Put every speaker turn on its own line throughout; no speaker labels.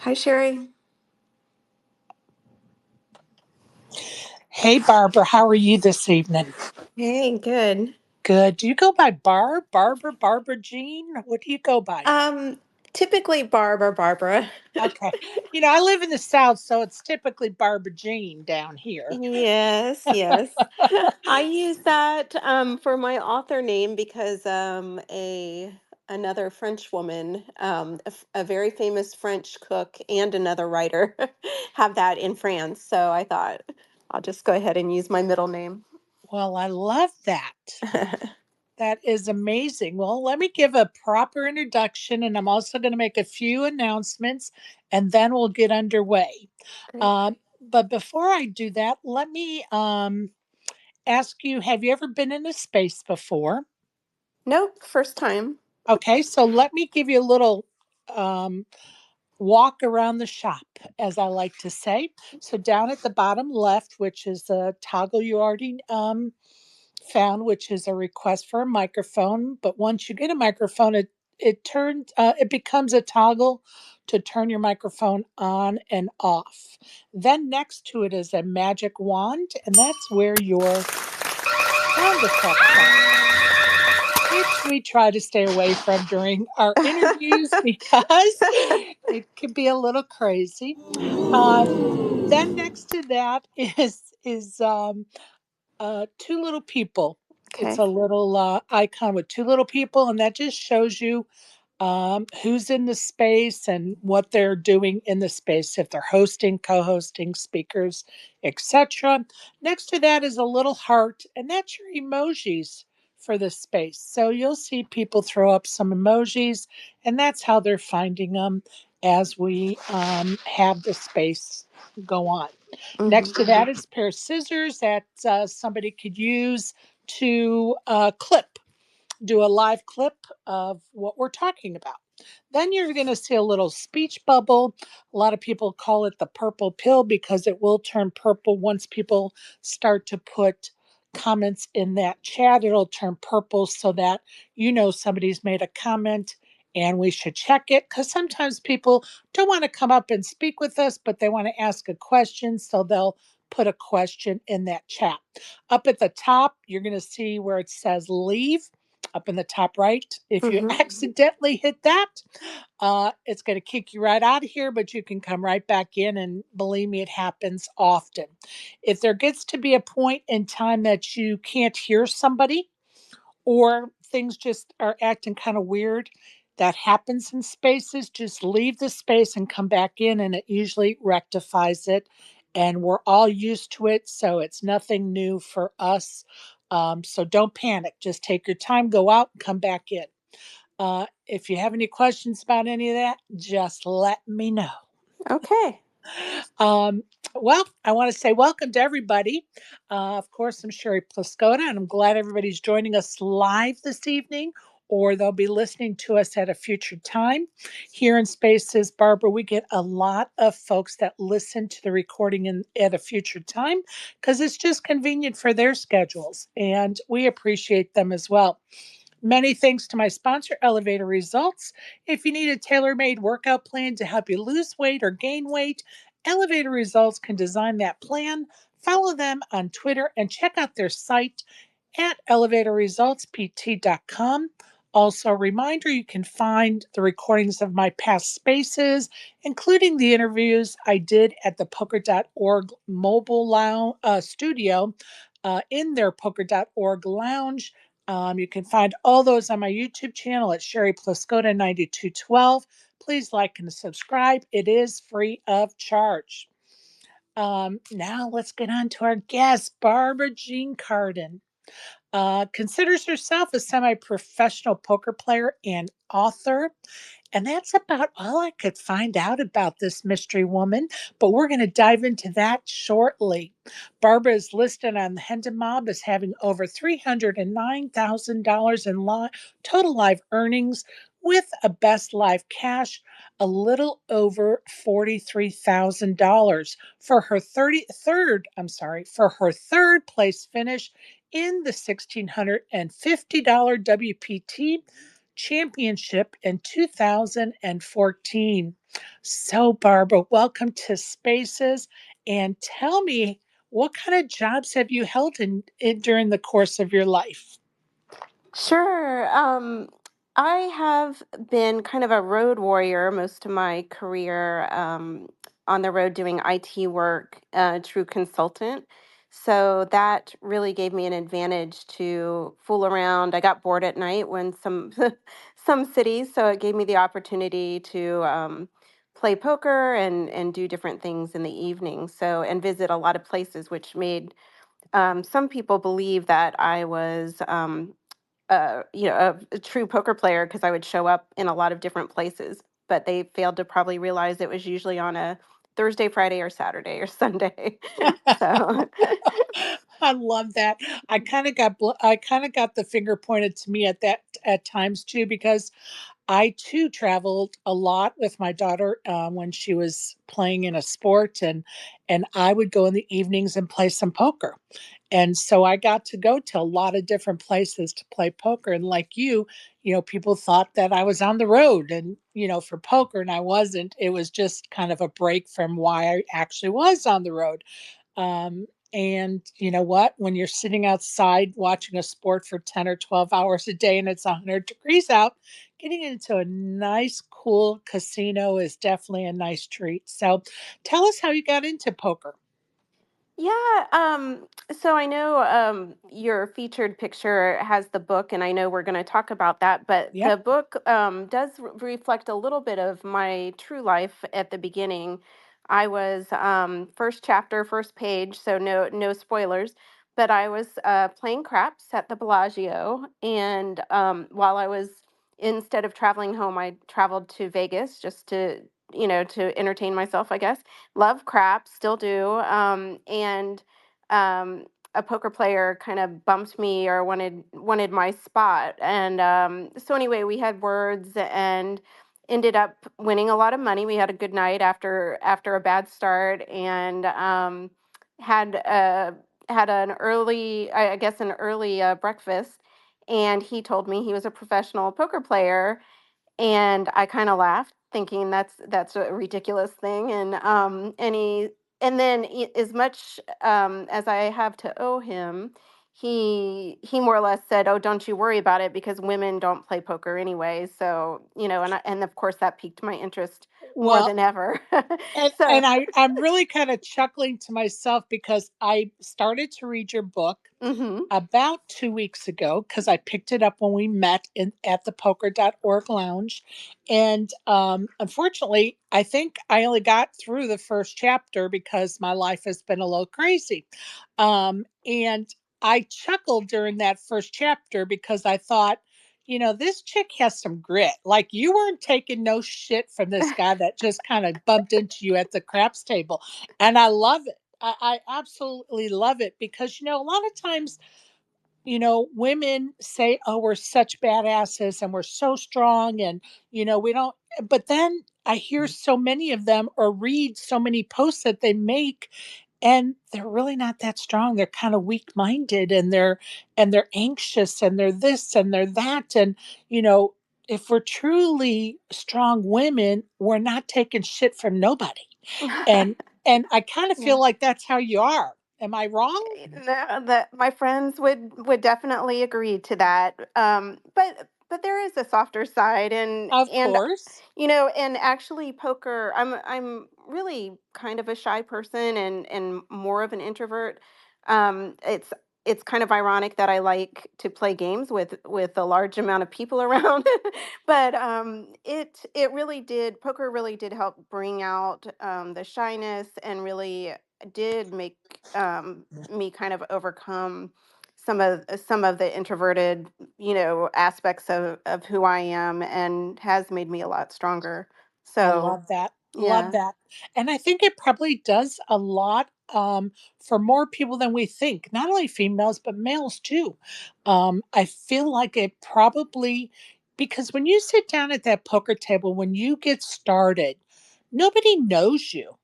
Hi, Sherry.
Hey, Barbara, how are you this evening?
Hey, good.
Good. Do you go by Barbara Jean? What do you go by?
Um, Typically Barbara.
Okay. I live in the South, so it's typically Barbara Jean down here.
Yes, yes. I use that for my author name because a another French woman, a very famous French cook and another writer have that in France. So I thought I'll just go ahead and use my middle name.
Well, I love that. That is amazing. Well, let me give a proper introduction, and I'm also going to make a few announcements, and then we'll get underway.
Great.
But before I do that, let me ask you, have you ever been in a space before?
Nope, first time.
Okay, so let me give you a little um, walk around the shop, as I like to say. So, down at the bottom left, which is a toggle you already found, which is a request for a microphone. But once you get a microphone, it becomes a toggle to turn your microphone on and off. Then next to it is a magic wand, and that's where your sound effects are, which we try to stay away from during our interviews because it can be a little crazy. Then next to that is two little people. It's
Okay.
a little icon with two little people, and that just shows you who's in the space and what they're doing in the space, if they're hosting, co-hosting, speakers, etc. Next to that is a little heart, and that's your emojis for the space. So you'll see people throw up some emojis, and that's how they're finding them as we have the space go on. Next
Hmm.
to that is a pair of scissors that somebody could use to do a live clip of what we're talking about. Then you're going to see a little speech bubble. A lot of people call it the purple pill because it will turn purple once people start to put comments in that chat. It'll turn purple so that somebody's made a comment and we should check it because sometimes people don't want to come up and speak with us, but they want to ask a question. So they'll put a question in that chat. Up at the top, you're going to see where it says leave up in the top right. If you
Hmm.
accidentally hit that, it's going to kick you right out of here, but you can come right back in. And believe me, it happens often. If there gets to be a point in time that you can't hear somebody or things just are acting kind of weird, that happens in spaces, just leave the space and come back in, and it usually rectifies it. And we're all used to it, so it's nothing new for us. So don't panic. Just take your time, go out, and come back in. If you have any questions about any of that, just let me know.
Okay.
Um, well, I want to say welcome to everybody. Of course, I'm Sherry Pluskota, and I'm glad everybody's joining us live this evening, or they'll be listening to us at a future time. Here in Spaces, Barbara, we get a lot of folks that listen to the recording at a future time because it's just convenient for their schedules, and we appreciate them as well. Many thanks to my sponsor, Elevator Results. If you need a tailor made workout plan to help you lose weight or gain weight, Elevator Results can design that plan. Follow them on Twitter and check out their site at elevatorresultspt.com. Also, a reminder you can find the recordings of my past spaces, including the interviews I did at the poker.org mobile lounge, studio in their poker.org lounge. You can find all those on my YouTube channel at Sherry Pluskota 9212. Please like and subscribe. It is free of charge. Now let's get on to our guest, Barbara Jean Cardin. Considers herself a semi professional poker player and author. And that's about all I could find out about this mystery woman, but we're going to dive into that shortly. Barbara is listed on the Hendon Mob as having over $309,000 in total live earnings with a best live cash a little over $43,000 for her 33rd, for her third place finish in the $1,650 WPT championship in 2014. So, Barbara, welcome to Spaces. And tell me, what kind of jobs have you held in during the course of your life?
Sure. I have been kind of a road warrior most of my career, on the road doing IT work, true consultant. So that really gave me an advantage to fool around. I got bored at night when some cities, so it gave me the opportunity to play poker and do different things in the evening. So and visit a lot of places, which made some people believe that I was a true poker player because I would show up in a lot of different places, but they failed to probably realize it was usually on a Thursday, Friday, or Saturday or Sunday. So,
I love that. I kind of got the finger pointed to me at times too, because I too traveled a lot with my daughter when she was playing in a sport, and I would go in the evenings and play some poker. And so I got to go to a lot of different places to play poker. And like people thought that I was on the road and for poker, and I wasn't. It was just kind of a break from why I actually was on the road. And you know what? When you're sitting outside watching a sport for 10 or 12 hours a day and it's 100 degrees out, getting into a nice, cool casino is definitely a nice treat. So tell us how you got into poker.
yeah, so I know your featured picture has the book, and I know we're going to talk about that, but
Yep.
the book does reflect a little bit of my true life at the beginning. I was first chapter, first page, so no spoilers, but I was playing craps at the Bellagio, and while I was instead of traveling home, I traveled to Vegas just to entertain myself, I guess. Love crap, still do. And a poker player kind of bumped me or wanted my spot, and so anyway, we had words and ended up winning a lot of money. We had a good night after a bad start, and had had an early, I guess, an early breakfast. And he told me he was a professional poker player, and I kind of laughed, thinking that's a ridiculous thing. And as much as I have to owe him, he more or less said, "Oh, don't you worry about it because women don't play poker anyway." So and of course that piqued my interest more
Well,
than ever.
and
So.
and I'm really kind of chuckling to myself because I started to read your book
Hmm.
about 2 weeks ago because I picked it up when we met at the poker.org lounge. And unfortunately, I think I only got through the first chapter because my life has been a little crazy. And I chuckled during that first chapter because I thought, this chick has some grit. Like you weren't taking no shit from this guy that just kind of bumped into you at the craps table. And I love it. I absolutely love it because, a lot of times women say, oh, we're such badasses and we're so strong and, we don't. But then I hear so many of them or read so many posts that they make and they're really not that strong. They're kind of weak minded and they're anxious and they're this and they're that. And, you know, if we're truly strong women, we're not taking shit from nobody. And, and I kind of
Yeah.
feel like that's how you are. Am I wrong?
No, that my friends would definitely agree to that. But there is a softer side,
Of course.
and actually poker. I'm really kind of a shy person and more of an introvert. It's kind of ironic that I like to play games with a large amount of people around, but it really did poker really did help bring out the shyness and really did make me kind of overcome some of the introverted aspects of who I am, and has made me a lot stronger.
I
So
love that. Love
yeah.
that. And I think it probably does a lot for more people than we think, not only females, but males too. I feel like it probably, because when you sit down at that poker table, when you get started, nobody knows you.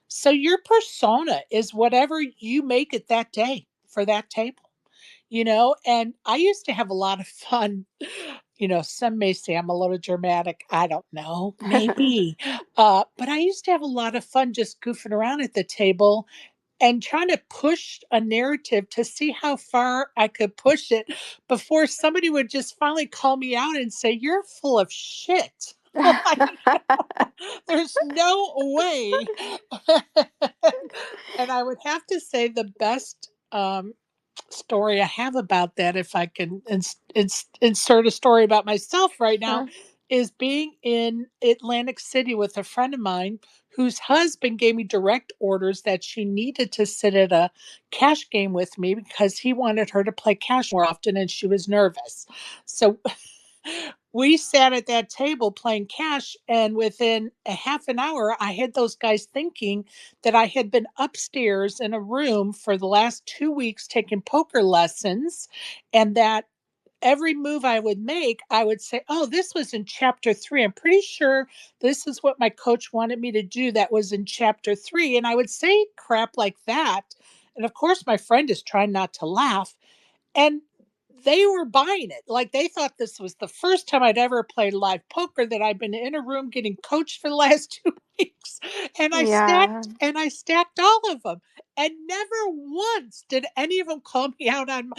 So your persona is whatever you make it that day for that table. And I used to have a lot of fun Some may say I'm a little dramatic. I don't know, maybe. But I used to have a lot of fun just goofing around at the table and trying to push a narrative to see how far I could push it before somebody would just finally call me out and say, "You're full of shit." Like, there's no way. And I would have to say the best story I have about that, if I can insert a story about myself right now,
Sure.
is being in Atlantic City with a friend of mine whose husband gave me direct orders that she needed to sit at a cash game with me because he wanted her to play cash more often and she was nervous. So we sat at that table playing cash, and within a half an hour, I had those guys thinking that I had been upstairs in a room for the last 2 weeks taking poker lessons, and that every move I would make, I would say, "Oh, this was in chapter 3. I'm pretty sure this is what my coach wanted me to do. That was in chapter 3." And I would say crap like that. And of course, my friend is trying not to laugh. And they were buying it. Like, they thought this was the first time I'd ever played live poker, that I'd been in a room getting coached for the last 2 weeks, and
Yeah,
I stacked all of them, and never once did any of them call me out on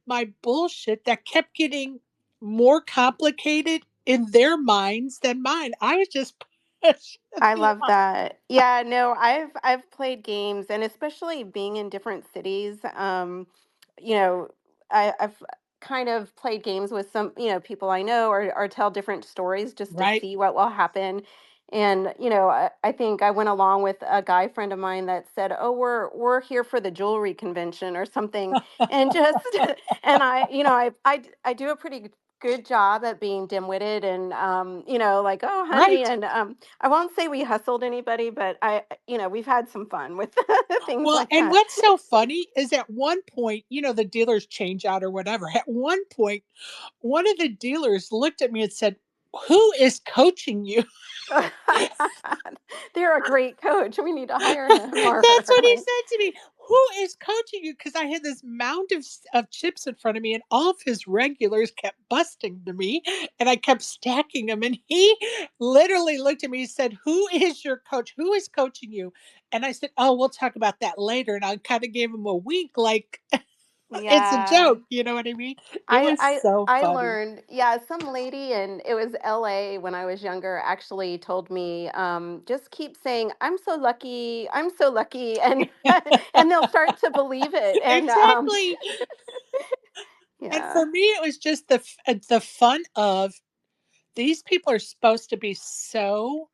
my bullshit that kept getting more complicated in their minds than mine. I was just pushing
I
the
love that. Yeah, no, I've played games, and especially being in different cities. You know, I've kind of played games with some, people I know, or tell different stories just to
right?
see what will happen. And I think I went along with a guy friend of mine that said, "Oh, we're here for the jewelry convention or something," and just and I do a pretty good job at being dim-witted and like, "Oh, honey,"
Right.
and I won't say we hustled anybody, but we've had some fun with things
Well,
like
and
that.
what's so funny is at one point, the dealers change out or whatever. At one point, one of the dealers looked at me and said, "Who is coaching you?"
They're a great coach. We need to hire him or
That's
her.
what he
Right?
said to me. "Who is coaching you?" Because I had this mound of chips in front of me, and all of his regulars kept busting to me, and I kept stacking them. And he literally looked at me and said, "Who is your coach? Who is coaching you?" And I said, "Oh, we'll talk about that later." And I kind of gave him a wink, like it's a
Yeah.
joke. You know what I mean? It
I
was
I
so
I
funny.
learned, yeah, some lady, and it was LA when I was younger, actually told me, just keep saying, "I'm so lucky, I'm so lucky," and and they'll start to believe it. And
Exactly. And
yeah,
for me, it was just the fun of, these people are supposed to be so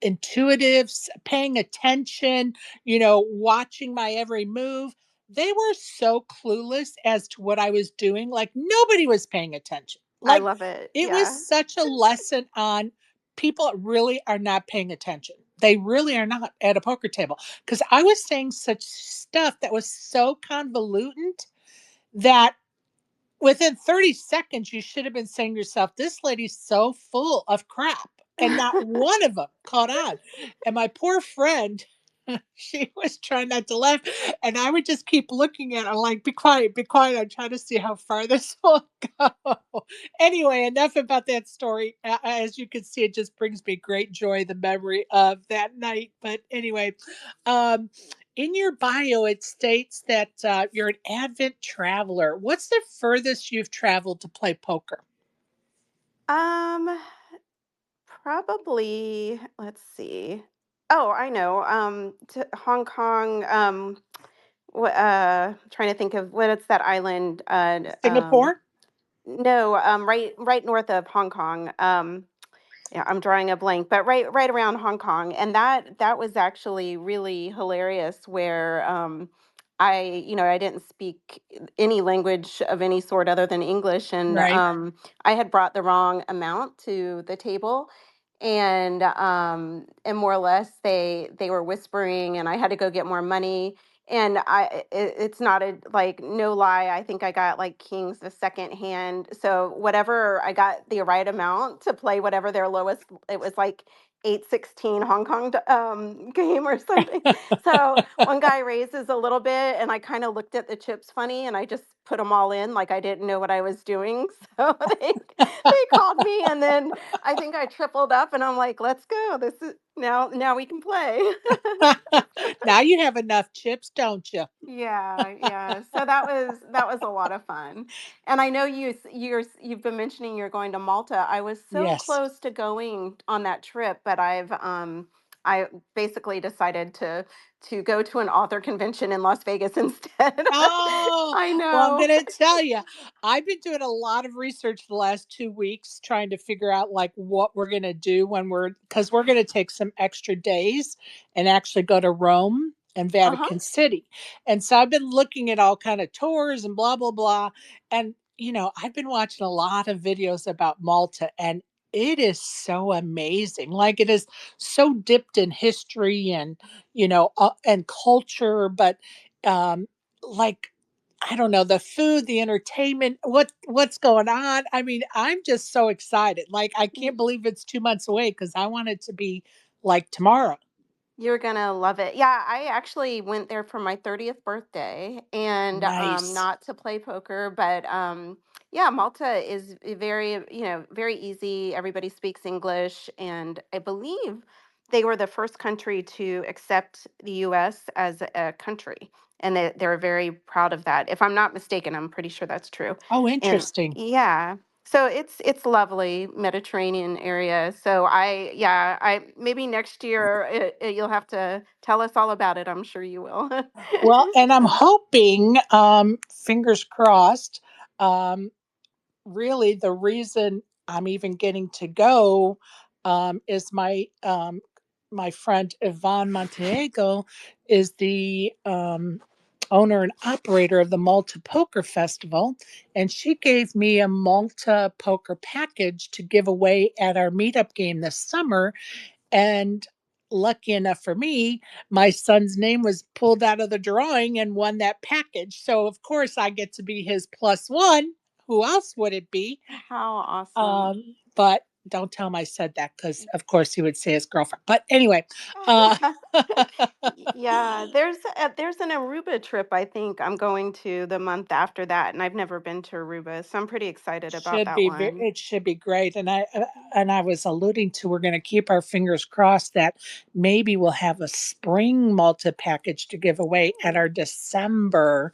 intuitive, paying attention, watching my every move. They were so clueless as to what I was doing. Like, nobody was paying attention.
I
Like,
love it.
it was
Yeah.
such a lesson on, people really are not paying attention. They really are not at a poker table, because I was saying such stuff that was so convoluted that within 30 seconds, you should have been saying to yourself, "This lady's so full of crap." And not one of them caught on. And my poor friend, she was trying not to laugh. And I would just keep looking at her like, "Be quiet, be quiet. I'm trying to see how far this will go." Anyway, enough about that story. As you can see, it just brings me great joy, the memory of that night. But anyway, um, in your bio, it states that you're an avid traveler. What's the furthest you've traveled to play poker?
Um, Probably, let's see. Oh, I know. To Hong Kong. Trying to think of what it's that island.
Singapore?
No, right north of Hong Kong. Yeah, I'm drawing a blank, but right around Hong Kong, and that was actually really hilarious. Where I didn't speak any language of any sort other than English, and
Right.
I had brought the wrong amount to the table, and more or less they were whispering, and I had to go get more money. And it's not a, like, no lie, I think I got like kings the second hand, so whatever, I got the right amount to play whatever their lowest. It was like 8-16 Hong Kong game or something. So one guy raises a little bit, and I kind of looked at the chips funny, and I just put them all in like I didn't know what I was doing. So they called me, and then I think I tripled up, and I'm like, "Let's go! This is now we can play."
Now you have enough chips, don't you?
Yeah, yeah. So that was a lot of fun. And I know you've been mentioning you're going to Malta. I was so
Yes.
close to going on that trip, but I basically decided to go to an author convention in Las Vegas instead.
Oh,
I
well, I'm
know.
gonna tell you, I've been doing a lot of research the last 2 weeks trying to figure out, like, what we're gonna do when because we're gonna take some extra days and actually go to Rome and
Uh-huh.
Vatican City, and so I've been looking at all kind of tours and blah, blah, blah, and, I've been watching a lot of videos about Malta, and it is so amazing, like, it is so dipped in history and culture, but, um, like, I don't know, the food, the entertainment, what's going on. I mean, I'm just so excited. Like, I can't believe it's 2 months away because I want it to be like tomorrow.
You're gonna love it. Yeah, I actually went there for my 30th birthday, and
Nice.
not to play poker, but yeah, Malta is very, very easy. Everybody speaks English, and I believe they were the first country to accept the US as a country, and they're very proud of that. If I'm not mistaken, I'm pretty sure that's true.
Oh,
And
interesting.
yeah, so it's lovely Mediterranean area. So I maybe next year you'll have to tell us all about it. I'm sure you will.
Well, and I'm
So,
hoping, fingers crossed, um, really the reason I'm even getting to go is my friend Yvonne Montenegro is the owner and operator of the Malta Poker Festival, and she gave me a Malta poker package to give away at our meetup game this summer. And lucky enough for me, my son's name was pulled out of the drawing and won that package. So of course I get to be his plus one. Who else would it be?
how awesome.
But don't tell him I said that because of course he would say his girlfriend. But anyway, uh
Yeah, there's an Aruba trip I think I'm going to the month after that, and I've never been to Aruba, so I'm pretty excited about that one.
it should be great. And I was alluding to we're going to keep our fingers crossed that maybe we'll have a spring Malta package to give away at our December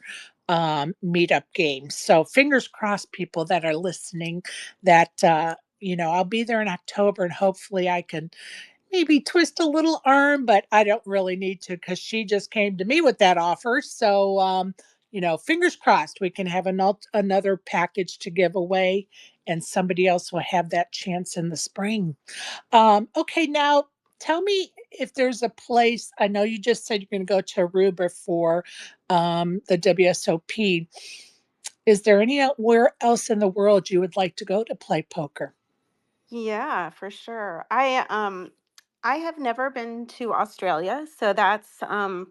meetup game. So fingers crossed, people that are listening, that I'll be there in October, and hopefully I can maybe twist a little arm, but I don't really need to because she just came to me with that offer. So, fingers crossed we can have another package to give away and somebody else will have that chance in the spring. Okay, now tell me if there's a place. I know you just said you're going to go to Aruba for the WSOP. Is there anywhere else in the world you would like to go to play poker?
Yeah, for sure. I have never been to Australia, so that's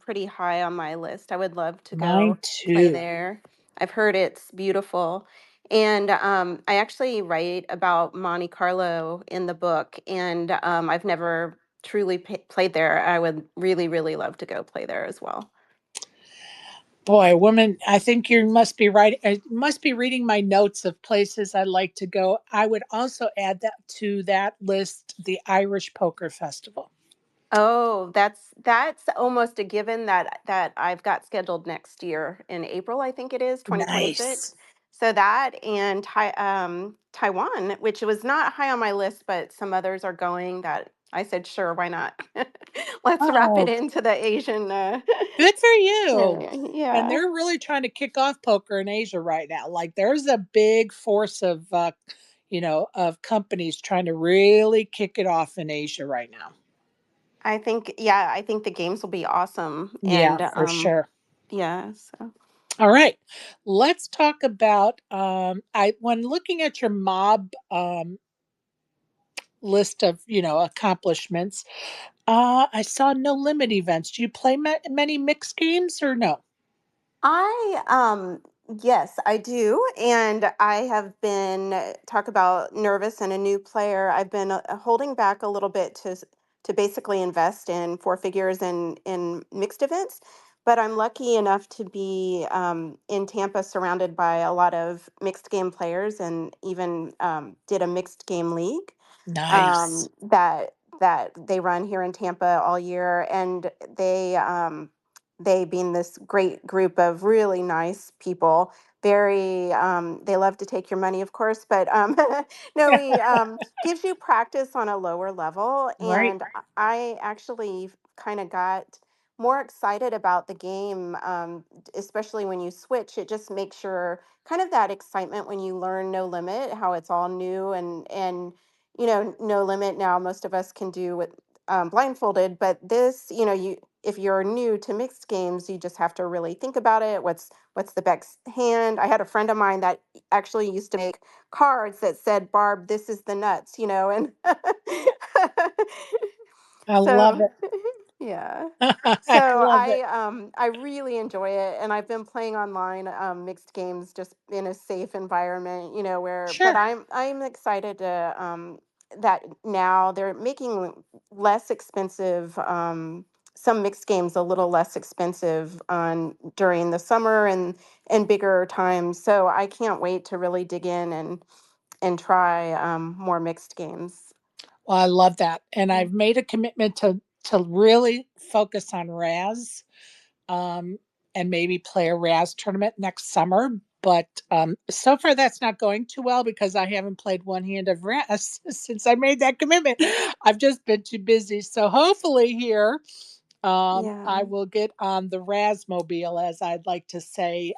pretty high on my list. I would love to
Mine
go play
too.
there. I've heard it's beautiful. And I actually write about Monte Carlo in the book, and I've never truly played there. I would really, really love to go play there as well.
Boy, woman, I think you must be reading my notes of places I'd like to go. I would also add that to that list, the Irish Poker Festival.
Oh, that's almost a given that I've got scheduled next year in April, I think it is, 2026.
Nice.
So that and Taiwan, which was not high on my list, but some others are going that I said, sure, why not? Let's wrap it
Oh,
into the Asian
good for you.
area.
And
Yeah.
they're really trying to kick off poker in Asia right now. Like there's a big force of companies trying to really kick it off in Asia right now.
I think the games will be awesome.
Yeah,
And
for sure.
yeah, so
All right. Let's talk about I when looking at your mob list of accomplishments. I saw no limit events. Do you play many mixed games or no?
yes, I do. And I have been talk about nervous and a new player. I've been holding back a little bit to basically invest in four figures in mixed events. But I'm lucky enough to be in Tampa, surrounded by a lot of mixed game players, and even did a mixed game league
Nice.
that they run here in Tampa all year, and they being this great group of really nice people. Very, they love to take your money, of course, but no, we gives you practice on a lower level,
Right.
and I actually kind of got more excited about the game, especially when you switch. It just makes your kind of that excitement when you learn No Limit, how it's all new and No Limit now most of us can do with blindfolded, but this, you if you're new to mixed games, you just have to really think about it. What's the best hand? I had a friend of mine that actually used to make cards that said, "Barb, this is the nuts," and
I love
so
it.
yeah.
I
So
love it.
I really enjoy it, and I've been playing online mixed games just in a safe environment, where. But
Sure.
I'm excited to that now they're making less expensive some mixed games a little less expensive on during the summer and bigger times. So I can't wait to really dig in and try more mixed games.
Well, I love that. And
Yeah.
I've made a commitment to really focus on Raz, um, and maybe play a Raz tournament next summer. But so far, that's not going too well because I haven't played one hand of Raz since I made that commitment. I've just been too busy. So hopefully, here I
Yeah.
will get on the Razmobile, as I'd like to say.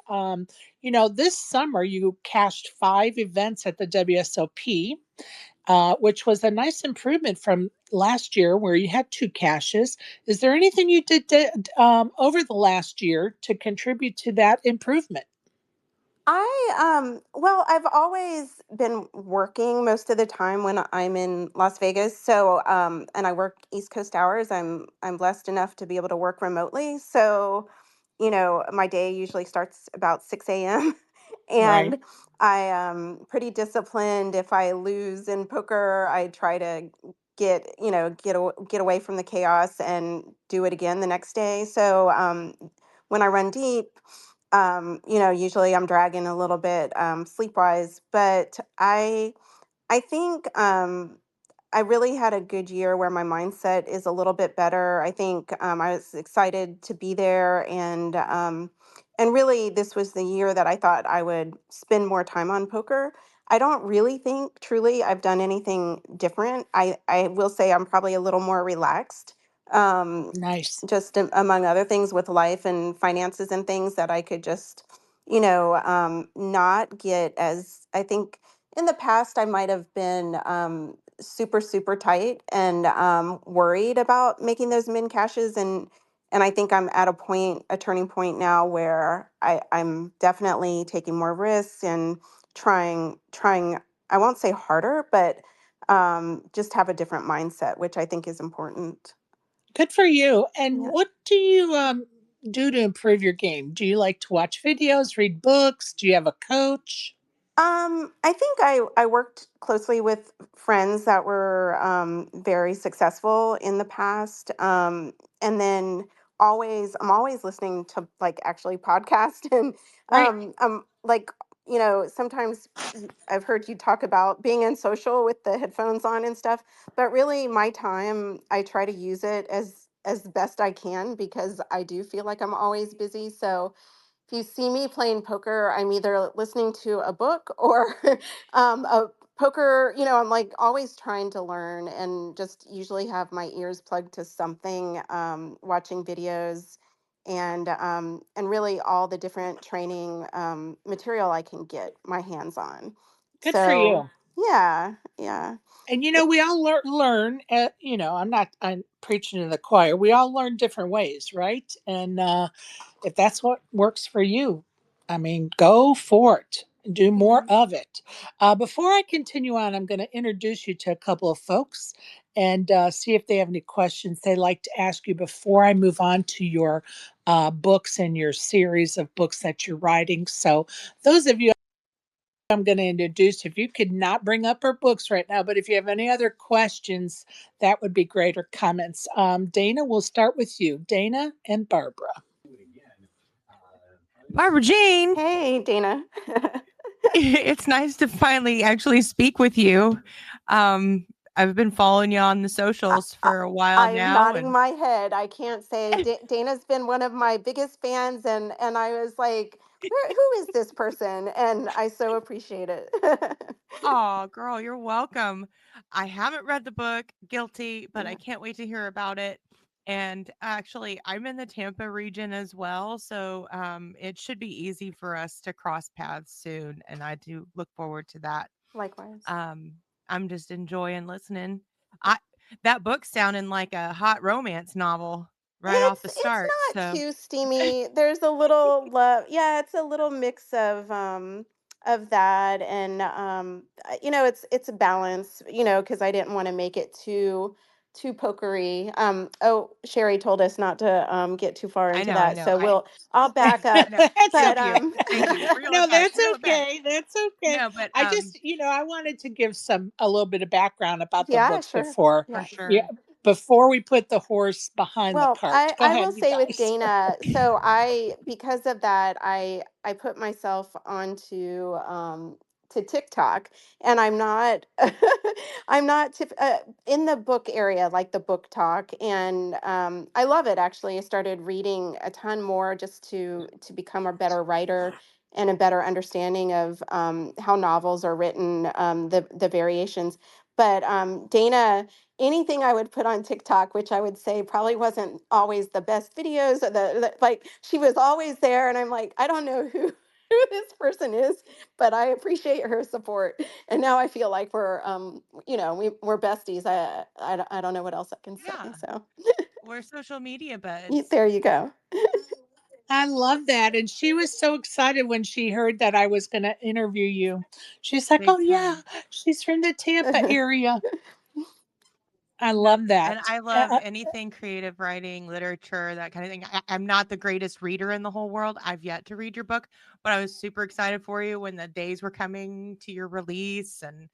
This summer you cashed 5 events at the WSOP, which was a nice improvement from last year where you had 2 caches. Is there anything you did over the last year to contribute to that improvement?
Well, I've always been working most of the time when I'm in Las Vegas. So and I work East Coast hours. I'm blessed enough to be able to work remotely. So, my day usually starts about 6 a.m.
Right.
and I am pretty disciplined. If I lose in poker, I try to get away from the chaos and do it again the next day. So when I run deep, usually I'm dragging a little bit sleep wise, but I think I really had a good year where my mindset is a little bit better. I think I was excited to be there, and really this was the year that I thought I would spend more time on poker. I don't really think truly I've done anything different. I will say I'm probably a little more relaxed. Um,
Nice.
just among other things with life and finances and things that I could just, not get as I think in the past I might have been super super tight and worried about making those min caches, and I think I'm at a turning point now where I'm definitely taking more risks and trying I won't say harder, but just have a different mindset, which I think is important.
Good for you. And
Yeah.
what do you do to improve your game? Do you like to watch videos, read books? Do you have a coach?
I think I worked closely with friends that were very successful in the past. And then I'm always listening to like actually podcast and
Right.
like, sometimes I've heard you talk about being in social with the headphones on and stuff, but really my time, I try to use it as best I can because I do feel like I'm always busy. So if you see me playing poker, I'm either listening to a book or a poker, I'm like always trying to learn and just usually have my ears plugged to something, watching videos and really all the different training material I can get my hands on.
Good for
So
you.
yeah, yeah.
And
It-
we all learn. I'm preaching to the choir. We all learn different ways, right? And if that's what works for you, I mean, go for it. Do more
yeah.
of it. Before I continue on, I'm going to introduce you to a couple of folks and see if they have any questions they'd like to ask you before I move on to your books and your series of books that you're writing. So, those of you I'm going to introduce. If you could not bring up her books right now, but if you have any other questions, that would be great, or comments. Dana, we'll start with you. Dana and Barbara.
Barbara Jean,
Hey, Dana.
it's nice to finally actually speak with you. Um, I've been following you on the
I,
socials
I,
for a while
I'm
now,
nodding
and
my head. I can't say Dana's been one of my biggest fans, and I was like, who is this person? And I so appreciate it.
oh, girl, you're welcome. I haven't read the book, guilty, but I
Yeah,
can't wait to hear about it. And actually, I'm in the Tampa region as well, so it should be easy for us to cross paths soon, and I do look forward to that.
likewise.
Um, I'm just enjoying listening. I that book sounding like a hot romance novel right off the
It's
start.
not
So
too steamy. There's a little love. Yeah, it's a little mix of that, and it's a balance, because I didn't want to make it too pokery. Oh, Sherry told us not to get too far
I
into
know, I
that.
know.
So I'll back up.
No,
That's
But
thank you,
okay.
thank you. Reel it
No,
back,
that's
reel it back.
okay. That's okay.
No, but
I just, I wanted to give a little bit of background about the
yeah,
books
sure.
before,
for
Yeah.
yeah,
sure.
before we put the horse behind the
Well,
cart.
I
Go
I will
ahead, you
say with
guys.
Dana, so because of that, I put myself onto to TikTok, and I'm not I'm not in the book area, like the book talk, and I love it. Actually, I started reading a ton more just to become a better writer and a better understanding of how novels are written, the variations. But Dana, anything I would put on TikTok, which I would say probably wasn't always the best videos, or like she was always there, and I'm like, I don't know who who this person is, but I appreciate her support. And now I feel like we're besties. I don't know what else I can say.
Yeah,
So
we're social media buds,
there you go.
I love that. And she was so excited when she heard that I was going to interview you. She's like, oh,
big
yeah,
time.
she's from the Tampa area. I
No,
love
and
that.
I love anything creative writing, literature, that kind of thing. I'm not the greatest reader in the whole world. I've yet to read your book, but I was super excited for you when the days were coming to your release. And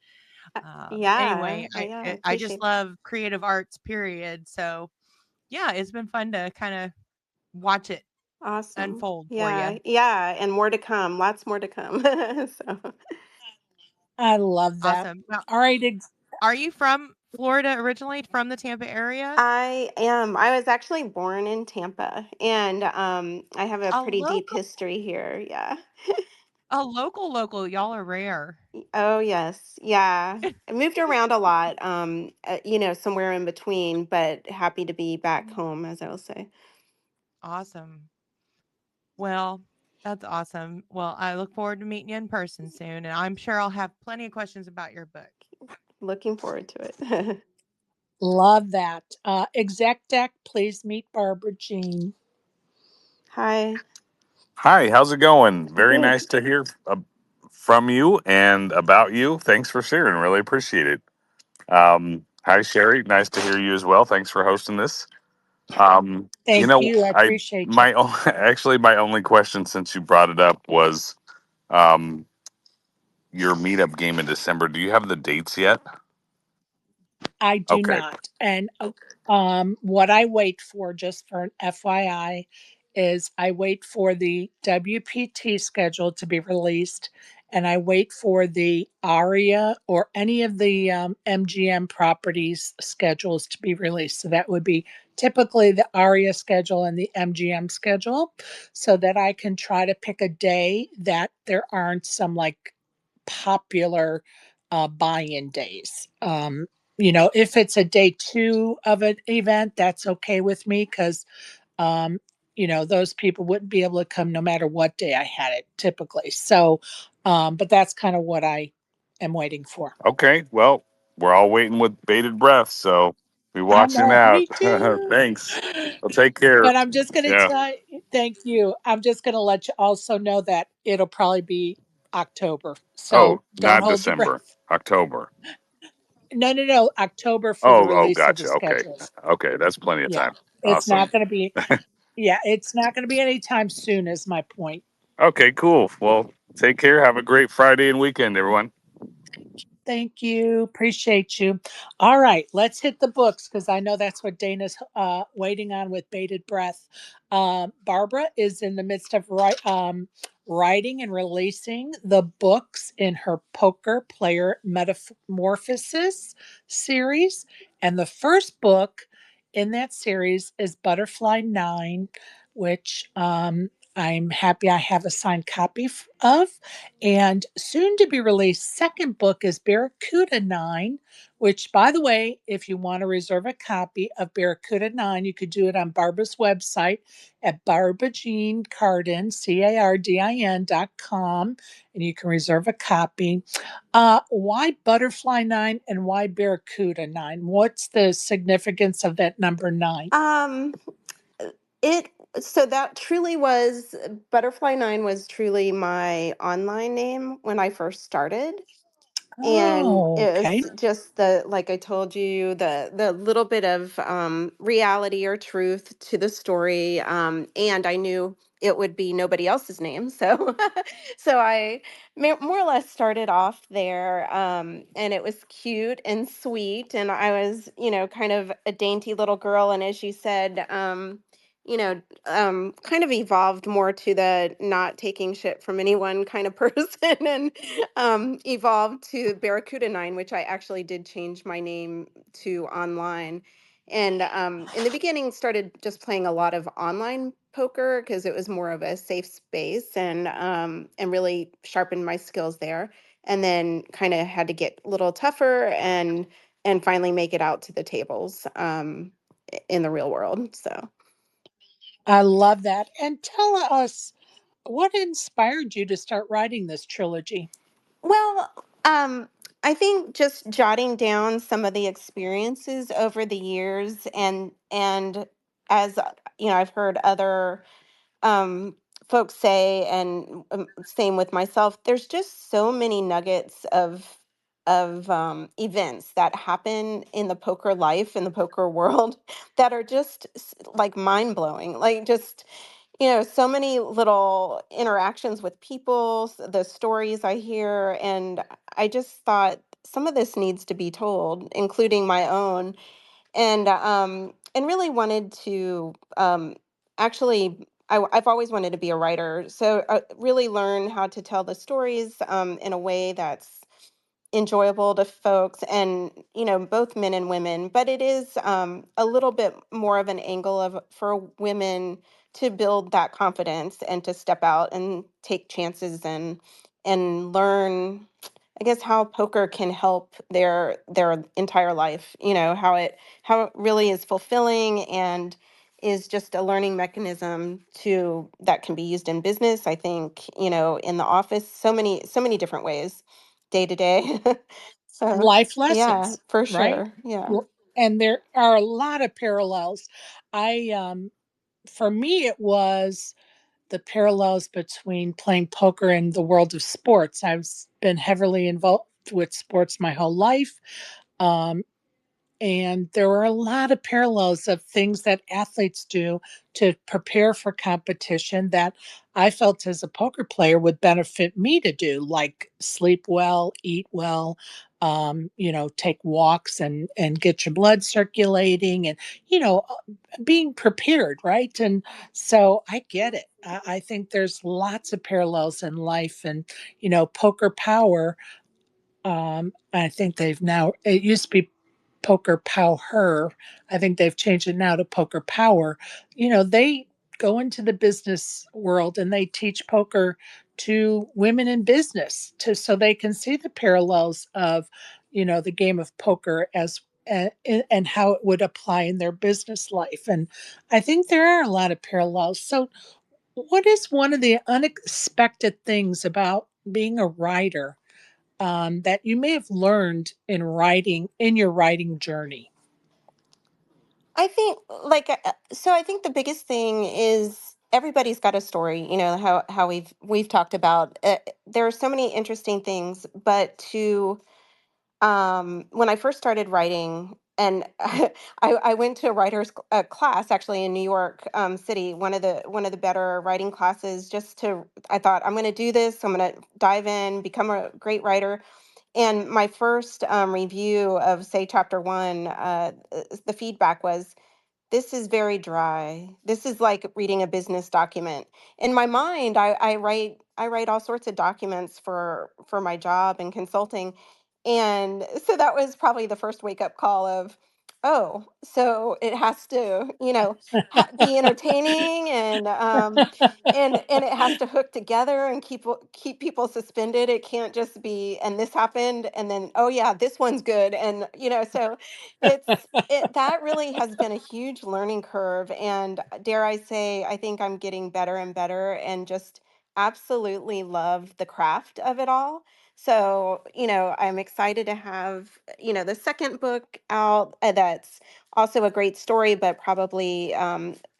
Yeah,
anyway,
yeah, I
I just
appreciate that.
love creative arts, period. So yeah, it's been fun to kind of watch it
Awesome.
unfold for you.
Yeah, yeah, and more to come. Lots more to come. So
I love that.
Awesome. Now,
All right.
are you from Florida originally, from the Tampa area?
I am. I was actually born in Tampa, and I have a
A
pretty deep
local,
history here. Yeah.
local. Y'all are rare.
Oh, yes. Yeah. I moved around a lot, somewhere in between, but happy to be back home, as I will say.
Awesome. Well, that's awesome. Well, I look forward to meeting you in person soon, and I'm sure I'll have plenty of questions about your book.
Looking forward to it.
Love that. Exec deck, please meet Barbara Jean.
Hi.
Hi, how's it going? Very
Good.
nice to hear from you and about you. Thanks for sharing. Really appreciate it. Hi, Sherry. Nice to hear you as well. Thanks for hosting this.
Thank you. I appreciate you.
Actually my only question since you brought it up was um, your meetup game in December. Do you have the dates yet?
I do
Okay.
not. And what I wait for, just for an FYI, is I wait for the WPT schedule to be released, and I wait for the ARIA or any of the MGM properties schedules to be released. So that would be typically the ARIA schedule and the MGM schedule, so that I can try to pick a day that there aren't some like popular buy-in days. If it's a day two of an event, that's okay with me because, um, those people wouldn't be able to come no matter what day I had it typically. So, but that's kind of what I am waiting for.
Okay. Well, we're all waiting with bated breath, so be
I
watching
know,
out.
me too.
Thanks. Well, take care.
But I'm just going to
Yeah.
tell you, thank you. I'm just going to let you also know that it'll probably be October.
Oh,
So don't
not
hold your
December.
breath.
October.
No, no, no. October for the
Oh,
release of the
gotcha. Okay.
schedules.
Okay, that's plenty of
Yeah.
time.
It's not
Awesome.
going to be, yeah, it's not going to be anytime soon, is my point.
Okay, cool. Well, Take care. Have a great Friday and weekend, everyone.
Thank you. Appreciate you. All right, let's hit the books because I know that's what Dana's waiting on with bated breath. Barbara is in the midst of writing and releasing the books in her Poker Player Metamorphosis series. And the first book in that series is Butterfly 9, which I'm happy I have a signed copy of. And soon to be released second book is Barracuda 9, which, by the way, if you want to reserve a copy of Barracuda 9, you could do it on Barbara's website at Barbara Jean Cardin, CARDIN.com, and you can reserve a copy. Why Butterfly 9 and why Barracuda 9? What's the significance of that number 9?
Um, it so that truly was Butterfly 9 was truly my online name when I first started. And
Oh,
it
okay.
was just the, like I told you, the little bit of reality or truth to the story. And I knew it would be nobody else's name, so so I more or less started off there. And it was cute and sweet, and I was, kind of a dainty little girl. And as you said, kind of evolved more to the not taking shit from anyone kind of person, and evolved to Barracuda 9, which I actually did change my name to online. And in the beginning, started just playing a lot of online poker because it was more of a safe space, and really sharpened my skills there. And then kind of had to get a little tougher and finally make it out to the tables in the real world. So.
I love that. And tell us what inspired you to start writing this trilogy?
Well, I think just jotting down some of the experiences over the years, and as I've heard other um, folks say, and same with myself. There's just so many nuggets of events that happen in the poker life, in the poker world, that are just like mind blowing. Like, just so many little interactions with people, the stories I hear, and I just thought some of this needs to be told, including my own. And really wanted to, actually, I've always wanted to be a writer, so really learn how to tell the stories in a way that's enjoyable to folks, and both men and women. But it is a little bit more of an angle of for women to build that confidence and to step out and take chances, and learn, I guess, how poker can help their entire life. How it really is fulfilling, and is just a learning mechanism to that can be used in business. I think, in the office, so many different ways, day to day. So,
Life
yeah,
lessons,
for
right?
sure. Yeah.
And there are a lot of parallels. I For me it was the parallels between playing poker and the world of sports. I've been heavily involved with sports my whole life. Um, and there were a lot of parallels of things that athletes do to prepare for competition that I felt as a poker player would benefit me to do, like sleep well, eat well, take walks and get your blood circulating, and being prepared, right? And so I get it. I think there's lots of parallels in life, and poker power. I think they've now, it used to be Poker Power. I think they've changed it now to Poker Power. They go into the business world and they teach poker to women in business so they can see the parallels of, the game of poker and how it would apply in their business life. And I think there are a lot of parallels. So, what is one of the unexpected things about being a writer that you may have learned in your writing journey?
I think, so I think the biggest thing is everybody's got a story, how we've talked about. There are so many interesting things, but when I first started writing, and I went to a writer's class actually in New York City, one of the better writing classes. I thought I'm going to do this. I'm going to dive in, become a great writer. And my first review of, say, chapter one, the feedback was, this is very dry. This is like reading a business document. In my mind, I write all sorts of documents for my job and consulting. And so that was probably the first wake up call of, oh, so it has to, be entertaining, and it has to hook together and keep people suspended. It can't just be, and this happened and then, oh yeah, this one's good. And so that really has been a huge learning curve, and dare I say, I think I'm getting better and better, and just absolutely love the craft of it all. So, I'm excited to have, the second book out, that's also a great story, but probably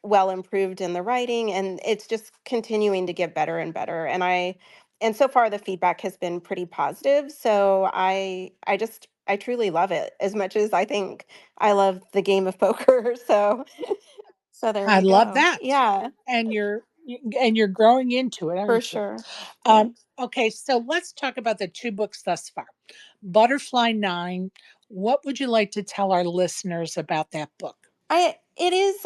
well improved in the writing, and it's just continuing to get better and better. And so far the feedback has been pretty positive. So I truly love it as much as I think I love the game of poker. So there
I
you
love
go.
that.
Yeah,
And you're growing into it,
for
aren't you?
sure. Yeah.
Okay, so let's talk about the two books thus far. Butterfly 9. What would you like to tell our listeners about that book?
It is,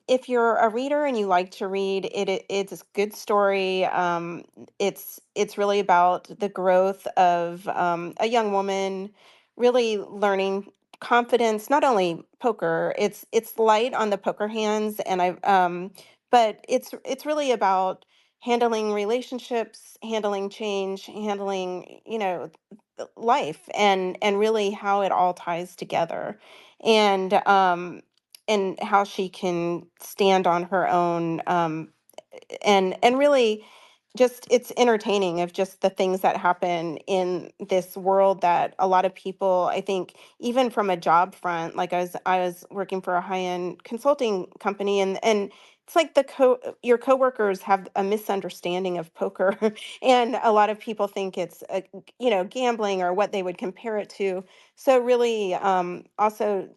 if you're a reader and you like to read it's a good story. It's really about the growth of a young woman really learning confidence, not only poker. It's light on the poker hands, and I but it's really about handling relationships, handling change, handling, life, and really how it all ties together. And how she can stand on her own, and really just it's entertaining of just the things that happen in this world that a lot of people, I think, even from a job front, like I was working for a high-end consulting company, and it's like your coworkers have a misunderstanding of poker, and a lot of people think it's gambling, or what they would compare it to. So really, also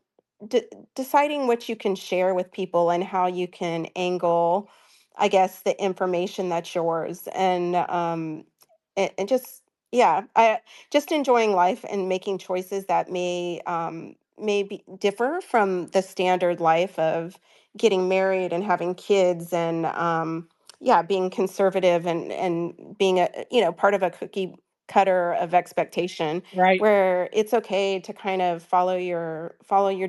de- deciding what you can share with people and how you can angle, I guess, the information that's yours, and just, yeah, I just enjoying life and making choices that may differ from the standard life of getting married and having kids, and yeah, being conservative, and being a part of a cookie cutter of expectation,
Right.
where it's okay to kind of follow your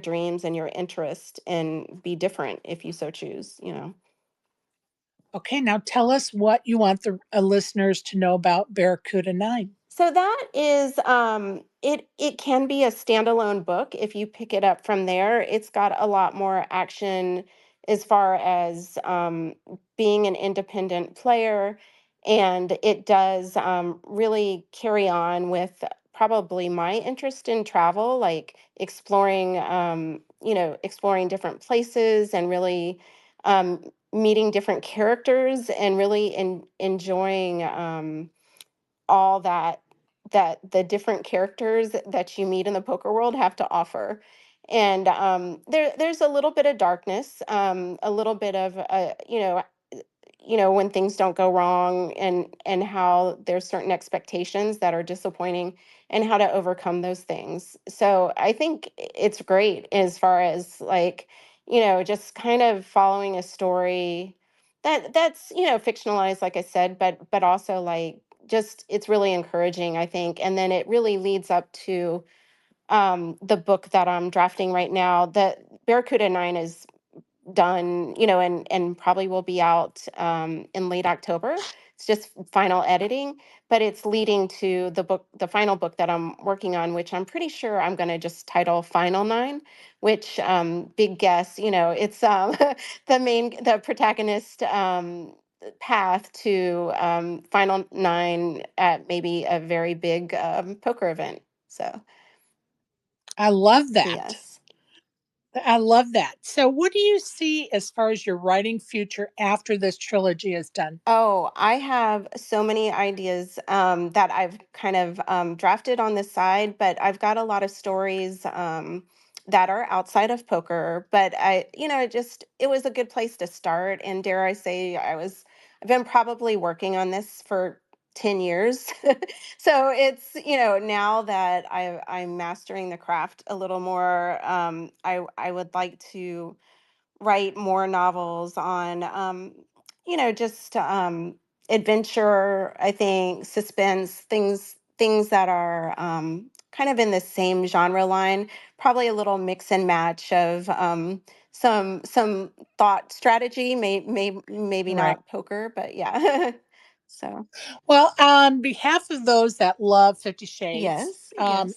dreams and your interest, and be different if you so choose.
Okay, now tell us what you want the listeners to know about Barracuda 9.
So that is, it can be a standalone book if you pick it up from there. It's got a lot more action as far as being an independent player, and it does really carry on with probably my interest in travel, like exploring different places, and really meeting different characters, and really enjoying all that the different characters that you meet in the poker world have to offer. And there's a little bit of darkness, a little bit of when things don't go wrong, and how there's certain expectations that are disappointing, and how to overcome those things. So I think it's great as far as, like, just kind of following a story that's fictionalized, like I said, but also, like, just it's really encouraging, I think. And then it really leads up to the book that I'm drafting right now. The Barracuda 9 is done, and probably will be out in late October. It's just final editing, but it's leading to the final book that I'm working on, which I'm pretty sure I'm going to just title Final Nine, which, big guess, it's the protagonist path to Final Nine at maybe a very big poker event. So,
I love that.
yes.
I love that. So, what do you see as far as your writing future after this trilogy is done?
Oh, I have so many ideas that I've kind of drafted on the side, but I've got a lot of stories. that are outside of poker. But it was a good place to start. And dare I say, I've been probably working on this for 10 years. So it's, now that I'm mastering the craft a little more, I would like to write more novels on just adventure, I think, suspense, things that are kind of in the same genre line, probably a little mix and match of some thought strategy, maybe
Right.
not poker, but yeah. So
Well, on behalf of those that love 50 Shades,
yes, yes.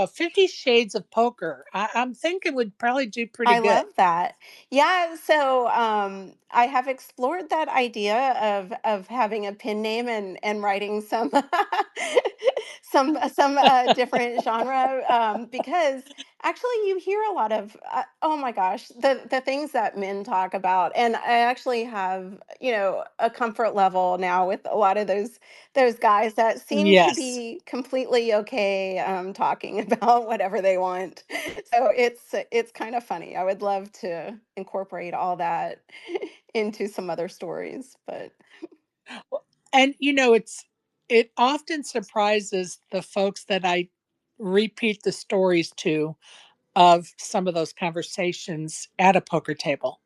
50 Shades of Poker, I'm thinking would probably do pretty
I
good.
love that. Yeah, so I have explored that idea of having a pen name and writing some some different genre, because actually you hear a lot of oh my gosh, the things that men talk about, and I actually have a comfort level now with a lot of those guys that seem to
Yes.
be completely okay talking about whatever they want. So it's kind of funny. I would love to incorporate all that into some other stories, but
And it often surprises the folks that I repeat the stories to of some of those conversations at a poker table.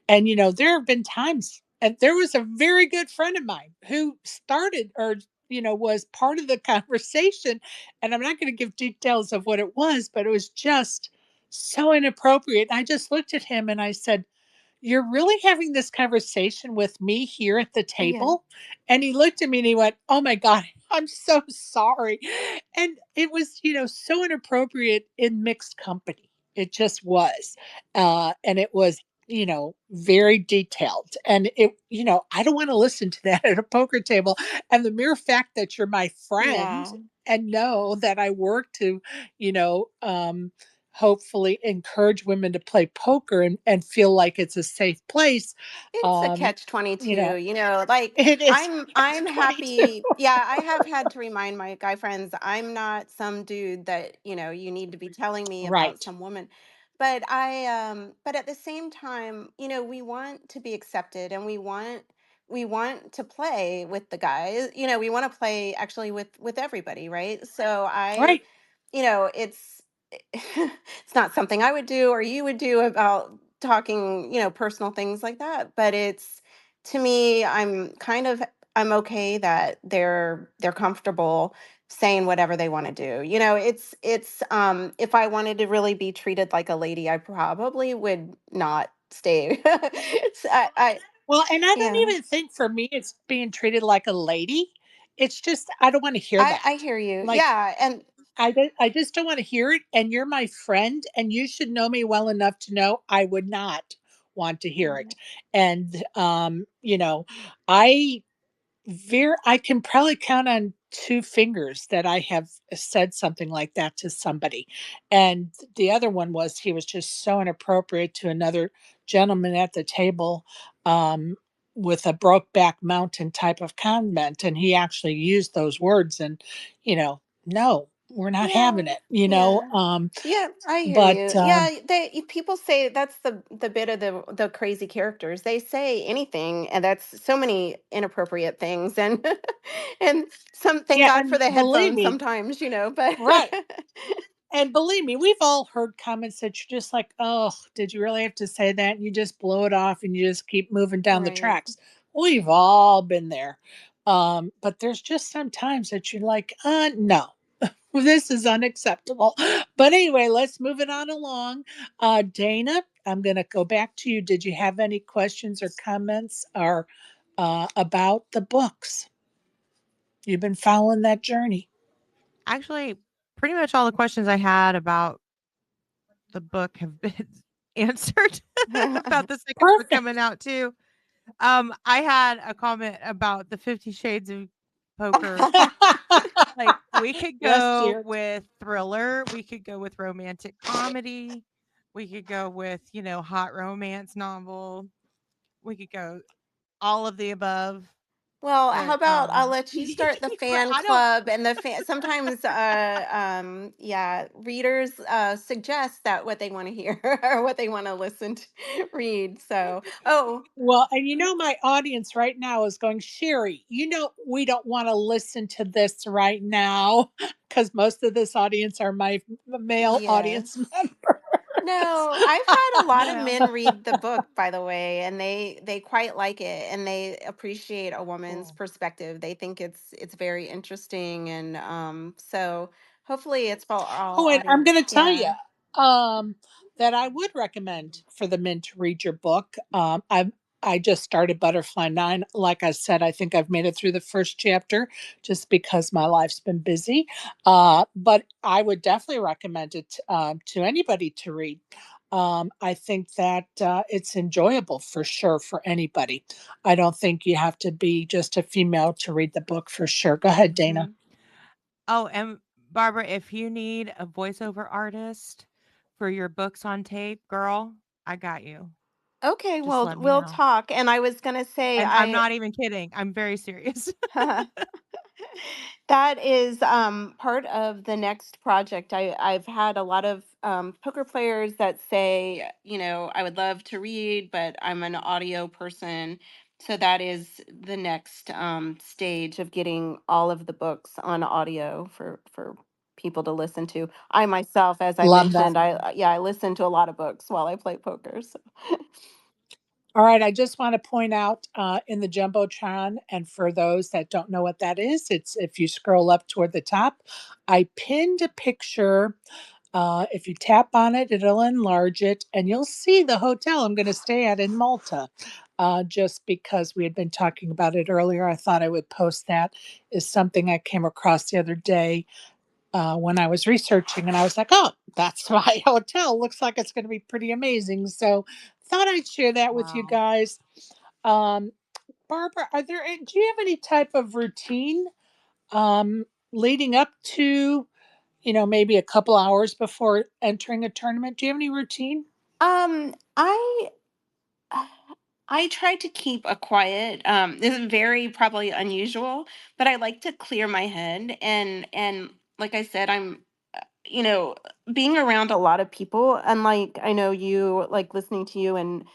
And there have been times, and there was a very good friend of mine who started or was part of the conversation, and I'm not going to give details of what it was, but it was just so inappropriate. I just looked at him and I said, "You're really having this conversation with me here at the
yeah,
table?" And he looked at me and he went, "Oh my God, I'm so sorry." And it was, so inappropriate in mixed company. It just was. And it was, very detailed. And I don't want to listen to that at a poker table. And the mere fact that you're my friend
yeah.
and know that I work to, you know, um, hopefully encourage women to play poker and feel like it's a safe place.
It's a
Um,
catch 22,
you know,
like
it is catch
I'm
22.
happy. Yeah, I have had to remind my guy friends I'm not some dude that, you need to be telling me about
Right.
some woman. But but at the same time, we want to be accepted, and we want to play with the guys. We want to play actually with everybody, right? So
Right.
it's it's not something I would do or you would do about talking, personal things like that. But it's to me, I'm okay that they're comfortable saying whatever they want to do. It's if I wanted to really be treated like a lady, I probably would not stay. I
Well, and I don't
yeah.
even think for me it's being treated like a lady. It's just I don't want to hear
I
that.
hear you.
Like
Yeah, and
I just don't want to hear it. And you're my friend, and you should know me well enough to know I would not want to hear
yeah.
it. And I I can probably count on two fingers that I have said something like that to somebody. And the other one was he was just so inappropriate to another gentleman at the table, um, with a Brokeback Mountain type of comment. And he actually used those words. And, no, we're not having
Yeah,
it.
yeah. Yeah, I hear
But
you. Yeah, people say that's the bit of the crazy characters. They say anything, and that's so many inappropriate things, and and thank
yeah,
God for
and
the
believe
headphones
me,
sometimes, but
right. And believe me, we've all heard comments that you're just like, "Oh, did you really have to say that?" And you just blow it off and you just keep moving down the
right.
tracks. We've all been there. But there's just some times that you're like, no, this is unacceptable." But anyway, let's move it on along. Dana, I'm going to go back to you. Did you have any questions or comments or about the books? You've been following that journey.
Actually, pretty much all the questions I had about the book have been answered about the second book coming
Perfect.
out too. I had a comment about the 50 Shades of Poker. Like, we could
Let's
go
hear it.
with thriller, we could go with romantic comedy, we could go with, hot romance novel, we could go all of the above.
Well, how
But
about I'll let you start the
but
fan
I don't.
club and the fan sometimes yeah, readers suggest that what they want to hear or what they want to listen to read. So, oh,
Well, and my audience right now is going, Sherry, we don't want to listen to this right now because most of this audience are my male audience
yes.
members.
No, I've had a lot of
Well,
men read the book, by the way, and they quite like it, and they appreciate a woman's
cool.
perspective. They think it's very interesting, and so hopefully it's for all
Oh, and I'm
audience.
going to tell you
Yeah.
um, that I would recommend for the men to read your book. I just started Butterfly 9. Like I said, I think I've made it through the first chapter just because my life's been busy. But I would definitely recommend it to anybody to read. I think that it's enjoyable for sure for anybody. I don't think you have to be just a female to read the book for sure. Go ahead, Dana.
Hmm. Oh, and Barbara, if you need a voiceover artist for your books on tape, girl, I got you.
Okay,
Just
well,
let me
we'll
know.
talk. And I was gonna say,
And I'm not even kidding. I'm very serious.
that is part of the next project. I've had a lot of poker players that say, I would love to read, but I'm an audio person. So that is the next stage of getting all of the books on audio for people to listen to. I myself, as I
Love that.
mentioned, I listen to a lot of books while I play poker. So.
All right, I just want to point out in the Jumbotron, and for those that don't know what that is, it's if you scroll up toward the top, I pinned a picture. If you tap on it, it'll enlarge it, and you'll see the hotel I'm going to stay at in Malta. Just because we had been talking about it earlier, I thought I would post that. Is something I came across the other day when I was researching, and I was like, "Oh, that's my hotel. Looks like it's going to be pretty amazing." So, thought I'd share that with you
Wow.
guys. Um, Barbara, do you have any type of routine leading up to, maybe a couple hours before entering a tournament? Do you have any routine?
I I try to keep a quiet. This is very probably unusual, but I like to clear my head and like I said, I'm you know being around a lot of people. Unlike I know you like listening to you and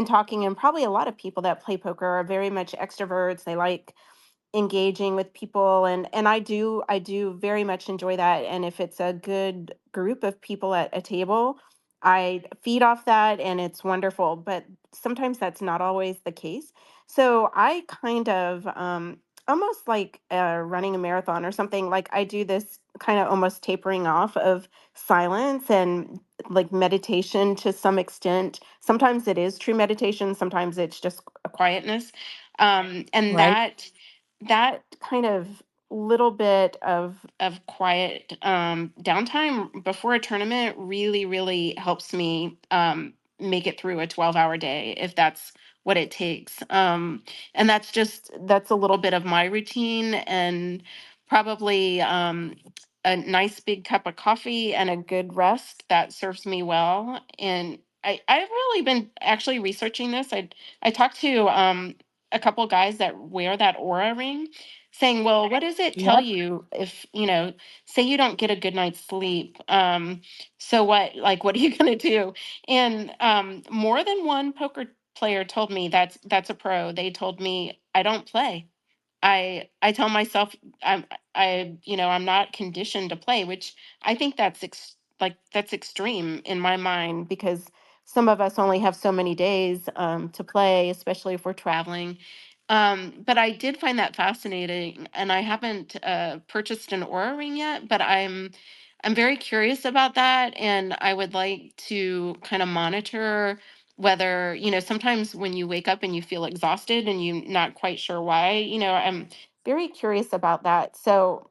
talking, and probably a lot of people that play poker are very much extroverts. They like engaging with people, and I do very much enjoy that, and if it's a good group of people at a table, I feed off that and it's wonderful, but sometimes that's not always the case. So I kind of almost like running a marathon or something, like I do this kind of almost tapering off of silence and like meditation to some extent. Sometimes it is true meditation, sometimes it's just a quietness, and
Right?
that kind of little bit of quiet downtime before a tournament really helps me make it through a 12-hour day if that's what it takes, and that's a little bit of my routine, and probably a nice big cup of coffee and a good rest that serves me well. And I've really been actually researching this. I talked to a couple guys that wear that aura ring, saying, well, what does it tell
Yep.
you if, say you don't get a good night's sleep? So what, like, what are you going to do? And more than one poker player told me that's a pro. They told me I don't play. I tell myself I'm not conditioned to play, which I think that's extreme in my mind, because some of us only have so many days to play, especially if we're traveling. But I did find that fascinating, and I haven't purchased an Aura ring yet, but I'm very curious about that, and I would like to kind of monitor whether, sometimes when you wake up and you feel exhausted and you're not quite sure why, I'm very curious about that. So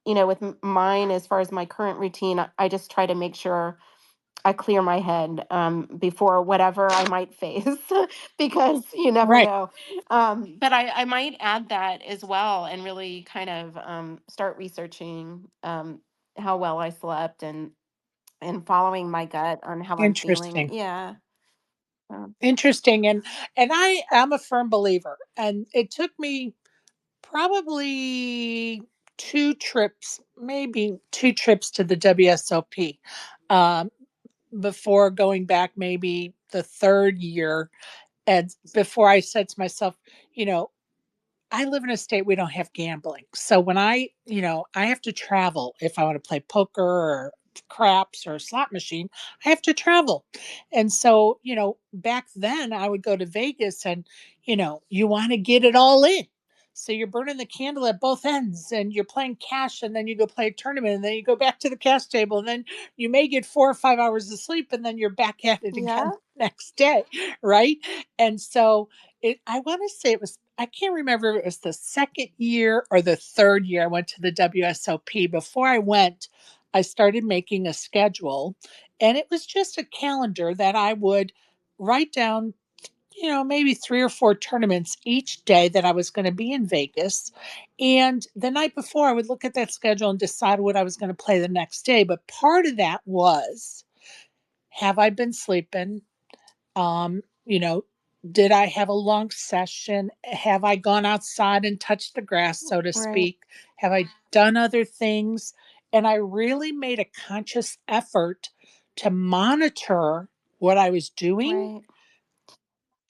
with mine, as far as my current routine, I just try to make sure I clear my head before whatever I might face, because you never
Right.
know. But I might add that as well, and really kind of start researching how well I slept, and following my gut on how I'm feeling.
Interesting.
Yeah. Um,
Interesting. And I am a firm believer. And it took me probably maybe 2 trips to the WSOP, um, before going back maybe the third year. And before I said to myself, you know, I live in a state we don't have gambling. So when I have to travel if I want to play poker or craps or slot machine, I have to travel. And so, back then I would go to Vegas and, you want to get it all in. So you're burning the candle at both ends and you're playing cash and then you go play a tournament and then you go back to the cash table and then you may get 4 or 5 hours of sleep and then you're back at it again
Yeah.
the next day. Right. And so I want to say I can't remember if it was the second year or the third year I went to the WSOP. Before I went, I started making a schedule, and it was just a calendar that I would write down, maybe 3 or 4 tournaments each day that I was going to be in Vegas. And the night before, I would look at that schedule and decide what I was going to play the next day. But part of that was, have I been sleeping? Um, you know, did I have a long session? Have I gone outside and touched the grass, so to
Right.
speak? Have I done other things? And I really made a conscious effort to monitor what I was doing
Right.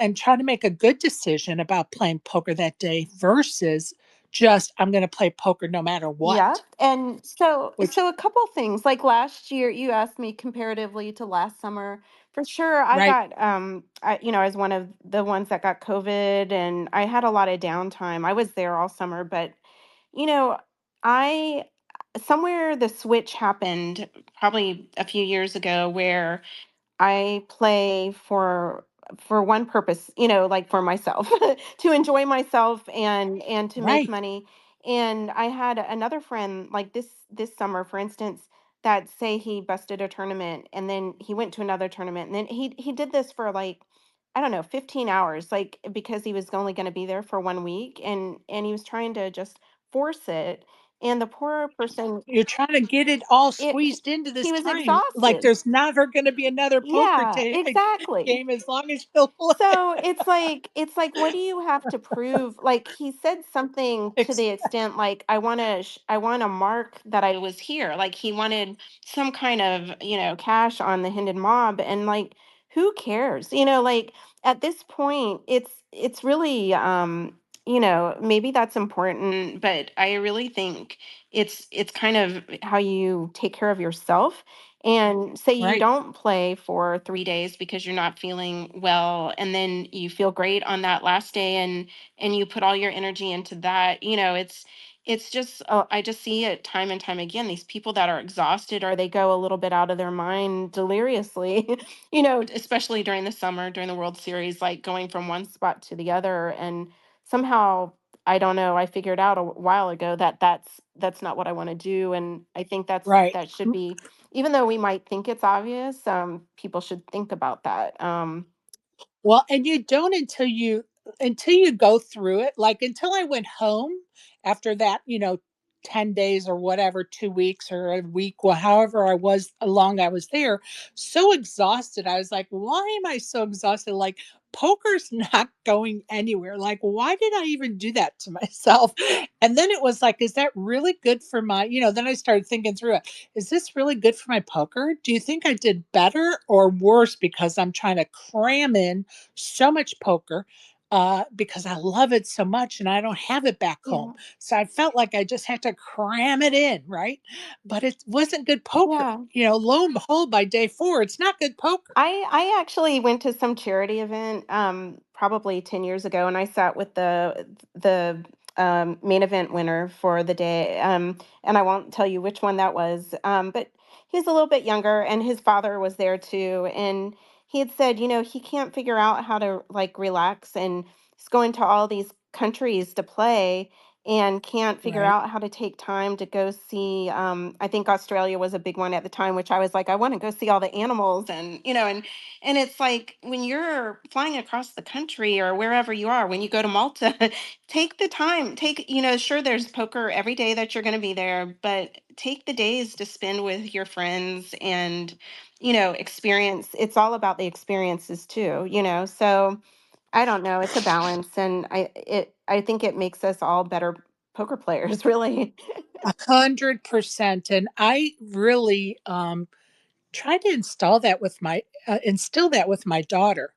and try to make a good decision about playing poker that day versus just, I'm going to play poker no matter
Yeah.
what,
And so
which,
so a couple things. Like last year, you asked me comparatively to last summer. For sure, I
right,
got I was one of the ones that got COVID and I had a lot of downtime. I was there all summer, but you know, I somewhere the switch happened probably a few years ago where I play for one purpose, like for myself, to enjoy myself and to make
right.
money. And I had another friend like this summer, for instance, that say he busted a tournament and then he went to another tournament and then he did this for like I don't know, 15 hours, like because he was only going to be there for 1 week and he was trying to just force it. And the poor person,
You're trying to get it all
it
squeezed into this
he was
time. Like
exhausted.
there's never going to be another poker
Yeah, exactly.
game as long as you'll play.
So it's like what do you have to prove? Like he said something to
Ex-
the extent like I want to mark that I was here. Like he wanted some kind of, cash on the Hendon mob and like who cares? Like at this point it's really maybe that's important, but I really think it's kind of how you take care of yourself and say you
right,
don't play for 3 days because you're not feeling well, and then you feel great on that last day, and you put all your energy into that. It's just I just see it time and time again. These people that are exhausted or they go a little bit out of their mind deliriously, especially during the summer, during the World Series, like going from one spot to the other, and somehow I don't know. I figured out a while ago that that's not what I want to do, and I think
right.
that should be, even though we might think it's obvious, people should think about that.
Well, and you don't until you go through it. Like until I went home after that, 10 days or whatever, 2 weeks or a week, well, however I was long I was there, so exhausted. I was like, why am I so exhausted? Like poker's not going anywhere. Like, why did I even do that to myself? And then it was like, is that really good for then I started thinking through it. Is this really good for my poker? Do you think I did better or worse because I'm trying to cram in so much poker because I love it so much and I don't have it back home.
Yeah.
So I felt like I just had to cram it in, right? But it wasn't good poker.
Yeah.
Lo and behold, by day 4, it's not good poker.
I actually went to some charity event probably 10 years ago and I sat with the main event winner for the day, and I won't tell you which one that was, but he was a little bit younger and his father was there too, and he had said, he can't figure out how to like relax, and he's going to all these countries to play and can't figure
Right.
out how to take time to go see, I think Australia was a big one at the time, which I was like, I want to go see all the animals, and it's like when you're flying across the country or wherever you are, when you go to Malta, take the time, sure, there's poker every day that you're going to be there, but take the days to spend with your friends and experience. It's all about the experiences too, so I don't know. It's a balance, and I think it makes us all better poker players, really.
100%. And I really try to instill that with my daughter,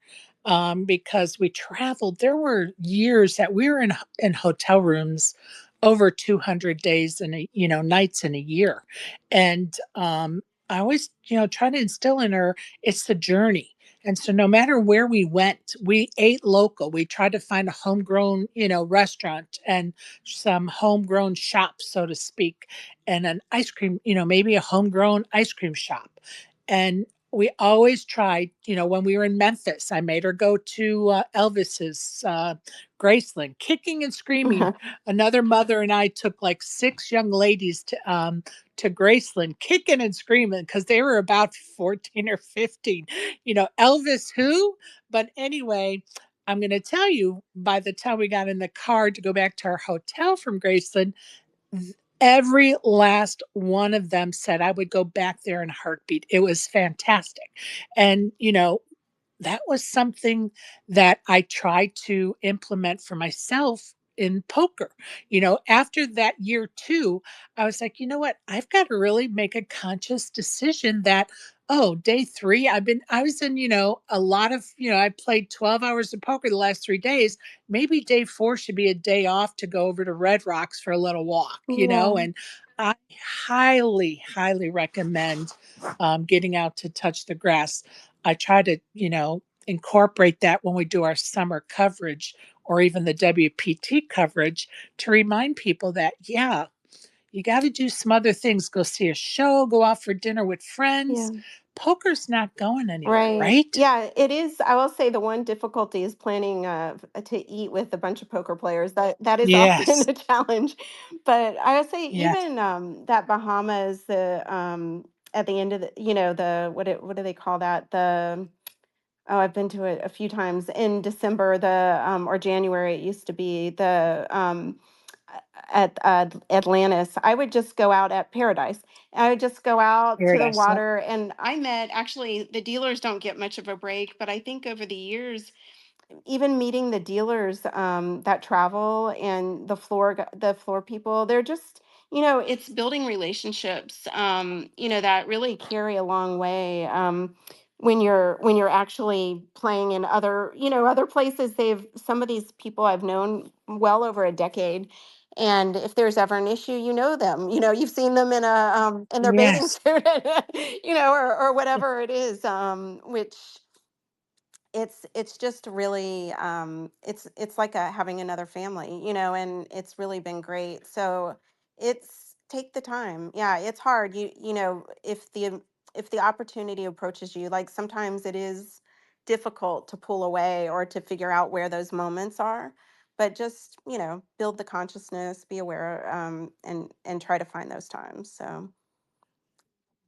because we traveled. There were years that we were in hotel rooms over 200 days and nights in a year. And I always try to instill in her, it's the journey. And so no matter where we went, we ate local. We tried to find a homegrown restaurant and some homegrown shop, so to speak, and an ice cream, maybe a homegrown ice cream shop. And we always tried, when we were in Memphis, I made her go to Elvis's Graceland, kicking and screaming. Another mother and I took like 6 young ladies to Graceland, kicking and screaming because they were about 14 or 15. Elvis who? But anyway, I'm going to tell you, by the time we got in the car to go back to our hotel from Graceland, every last one of them said I would go back there in a heartbeat. It was fantastic. And, that was something that I tried to implement for myself in poker. After that year two, I was like, you know what? I've got to really make a conscious decision that, oh, day three, I was in, a lot of, I played 12 hours of poker the last 3 days. Maybe day four should be a day off to go over to Red Rocks for a little walk,
Yeah.
and I highly, highly recommend getting out to touch the grass. I try to, incorporate that when we do our summer coverage or even the WPT coverage to remind people that, yeah, you got to do some other things. Go see a show, go out for dinner with
Yeah.
friends. Poker's not going anywhere,
Right.
right?
Yeah, it is. I will say the one difficulty is planning to eat with a bunch of poker players. That is often
Yes.
a challenge. But I would say
Yes.
even that Bahamas, the at the end of the, the what do they call that? The Oh, I've been to it a few times in December, the or January. It used to be the at Atlantis. I would just go out at Paradise. I would just go out to the
Paradise. Yep.
water, and I met actually the dealers don't get much of a break, but I think over the years even meeting the dealers that travel and the floor people, they're just it's building relationships that really carry a long way when you're actually playing in other places. They've Some of these people I've known well over a decade, and if there's ever an issue, them, you've seen them in their bathing
Yes.
suit, or whatever it is, which it's just really it's like having another family, and it's really been great. So it's take the time. Yeah, it's hard. If the opportunity approaches you, like sometimes it is difficult to pull away or to figure out where those moments are, but just build the consciousness, be aware, and try to find those times. So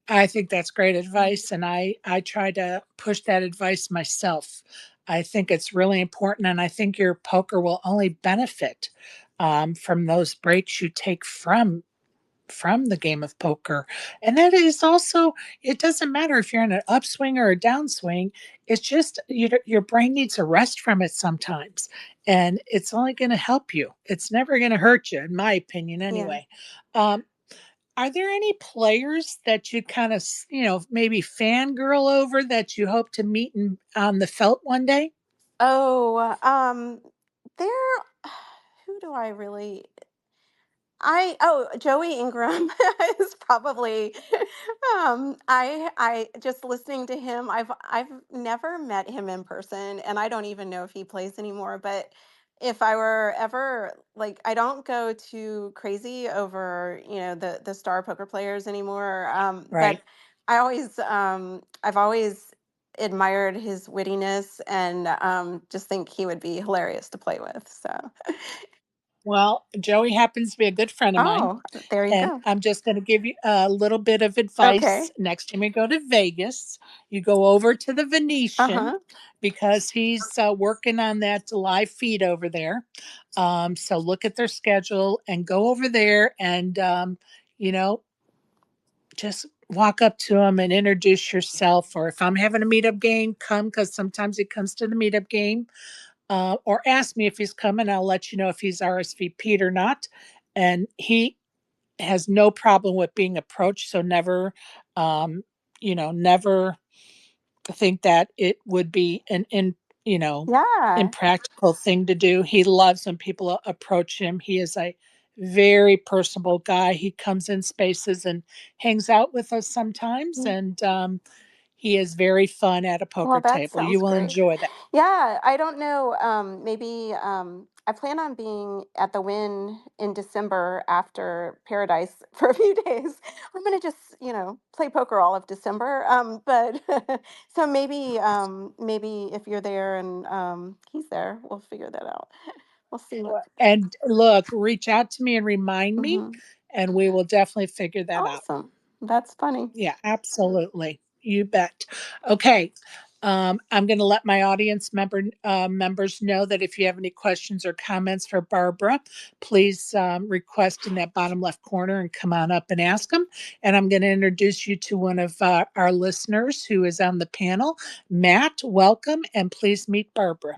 I think that's great
mm,
advice. And I try to push that advice myself. I think it's really important. And I think your poker will only benefit from those breaks you take from the game of poker. And that is also, it doesn't matter if you're in an upswing or a downswing. It's just your brain needs a rest from it sometimes. And it's only going to help you. It's never going to hurt you, in my opinion,
yeah.
anyway. Um, are there any players that you kind of, maybe fangirl over that you hope to meet on the felt one day?
Oh, there. Who do I really? Joey Ingram is probably I just listening to him. I've never met him in person, and I don't even know if he plays anymore, but if I were ever, like, I don't go too crazy over, the star poker players anymore.
Right.
But I've always admired his wittiness, and just think he would be hilarious to play with. So
Well, Joey happens to be a good friend of mine.
oh, there you
And
go.
I'm just going to give you a little bit of advice.
Okay.
Next time you go to Vegas, you go over to the Venetian
Uh-huh.
because he's working on that live feed over there. So look at their schedule and go over there and, you know, just walk up to him and introduce yourself. Or if I'm having a meetup game, come because sometimes he comes to the meetup game, or ask me if he's coming. I'll let you know if he's RSVP'd or not. and he has no problem with being approached. So never, never think that it would be
Yeah.
impractical thing to do. He loves when people approach him. He is a very personable guy. He comes in spaces and hangs out with us sometimes,
Mm.
and he is very fun at a
Well,
poker
that
table. You
sounds
will
great.
enjoy that.
Yeah, I don't know. Maybe I plan on being at the Win in December after Paradise for a few days. I'm gonna just, play poker all of December. But so maybe if you're there and he's there, we'll figure that out. We'll see what.
And look, reach out to me and remind me,
Mhm.
and we will definitely figure that out.
Awesome. That's funny.
Yeah, absolutely. You bet. Okay. I'm going to let my audience members know that if you have any questions or comments for Barbara, please request in that bottom left corner and come on up and ask them. And I'm going to introduce you to one of our listeners who is on the panel. Matt, welcome, and please meet Barbara.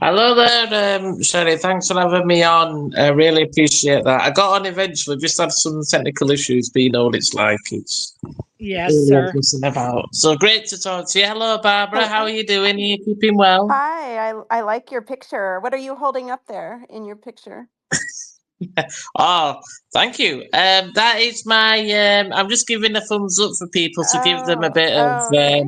Hello there, Sherry. Thanks for having me on. I really appreciate that. I got on eventually, just had some technical issues, but you know what it's like. It's
Yes,
all
sir.
messing about. So great to talk to you. Hello, Barbara. How are
Hello.
you doing? Are you keeping well?
Hi, I like your picture. What are you holding up there in your picture?
Oh, thank you. That is my. I'm just giving a thumbs up for people to give them a
Oh,
bit of
oh, okay.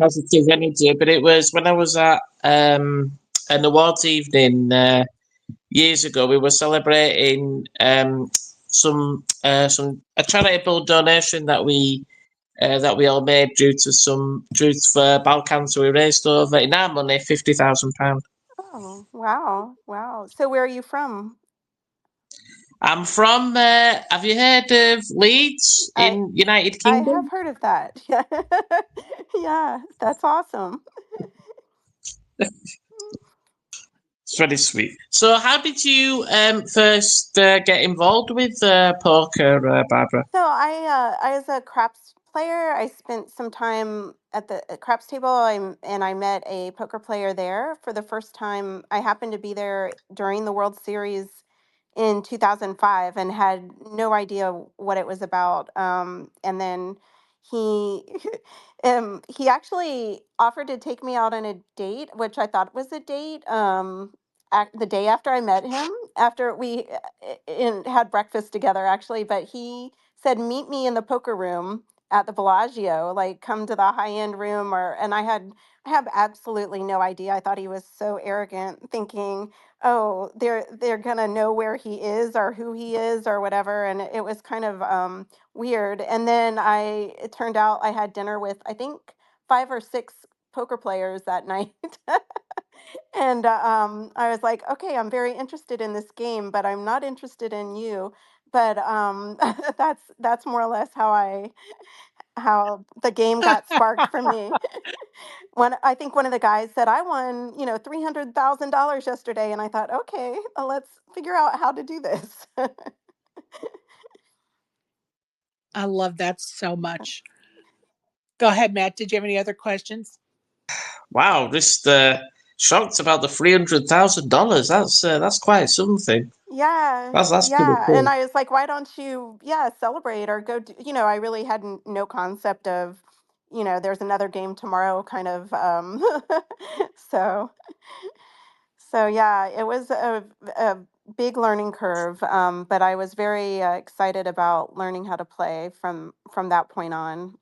positive energy. But it was when I was at an awards evening. Years ago, we were celebrating some a charitable donation that we all made due for bowel cancer. We raised over in our money £50,000.
Oh, wow, wow. So where are you from?
I'm from. Have you heard of Leeds
I
in United
I have
Kingdom?
heard of that. Yeah. Yeah, that's awesome.
It's very sweet. So, how did you first get involved with poker, Barbara?
So I was a craps player. I spent some time at the craps table, and I met a poker player there for the first time. I happened to be there during the World Series in 2005 and had no idea what it was about. And then he he actually offered to take me out on a date, which I thought was a date. The day after I met him, after we had breakfast together, actually, but he said, "Meet me in the poker room at the Bellagio. Like, come to the high end room." And I have absolutely no idea. I thought he was so arrogant, thinking, "Oh, they're gonna know where he is or who he is or whatever." And it was kind of weird. And then it turned out I had dinner with, I think, 5 or 6 poker players that night. And I was like, "Okay, I'm very interested in this game, but I'm not interested in you." But that's more or less how the game got sparked for me. I think one of the guys said, "I won, $300,000 yesterday," and I thought, "Okay, let's figure out how to do this."
I love that so much. Go ahead, Matt. Did you have any other questions?
Wow, just shocked about the $300,000. That's quite something.
Yeah,
That's pretty
yeah. And
cool.
I was like, "Why don't you, yeah, celebrate or go do," I really had no concept of, there's another game tomorrow kind of so yeah, it was a big learning curve, but I was very excited about learning how to play from that point on.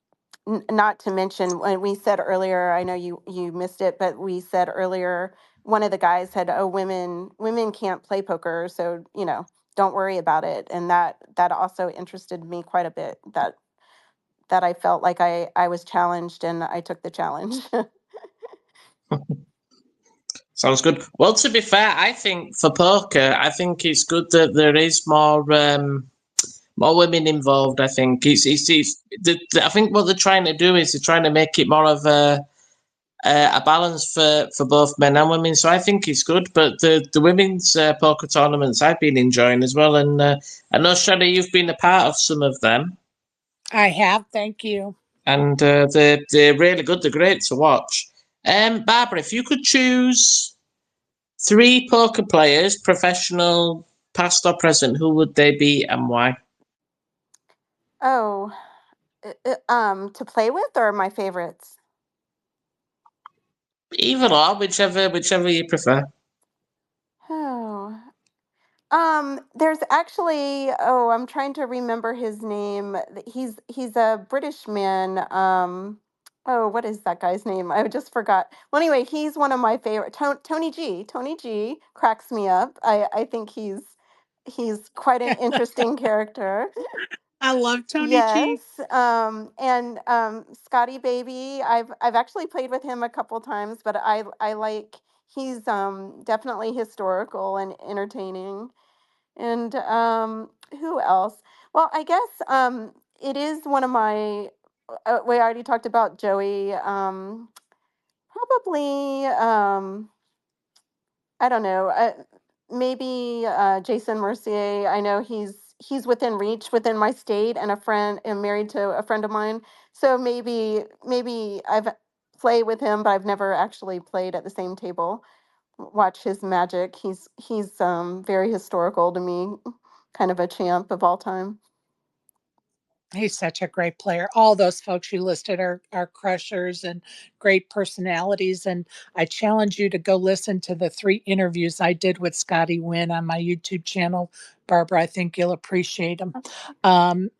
Not to mention, when we said earlier, I know you missed it, but we said earlier, one of the guys said, "Oh, women can't play poker, so don't worry about it," and that also interested me quite a bit. That I felt like I was challenged and I took the challenge.
Sounds good. Well, to be fair, I think for poker, I think it's good that there is more women involved. I think I think what they're trying to do is they're trying to make it more of a balance for both men and women. So I think it's good. But the women's poker tournaments I've been enjoying as well, and I know Sherry, you've been a part of some of them,
I have. Thank you.
and they're really good. They're great to watch. Barbara, if you could choose 3 poker players, professional, past or present. Who would they be and why?
Oh, to play with or my favorites?
Either or, whichever you prefer.
Oh, there's actually, I'm trying to remember his name. He's a British man. What is that guy's name? I just forgot. Well, anyway, he's one of my favorite. Tony G. Tony G cracks me up. I think he's quite an interesting character.
I love Tony
Yes,
G.
and Scotty Baby. I've actually played with him a couple times, but I like he's definitely historical and entertaining. And who else? Well, I guess it is one of my. We already talked about Joey. Probably. I don't know. Maybe Jason Mercier. I know he's within reach within my state, and a friend and married to a friend of mine. So maybe I've played with him, but I've never actually played at the same table. Watch his magic. He's very historical to me, kind of a champ of all time.
He's such a great player. All those folks you listed are crushers and great personalities. And I challenge you to go listen to the 3 interviews I did with Scotty Wynn on my YouTube channel. Barbara, I think you'll appreciate them. Um,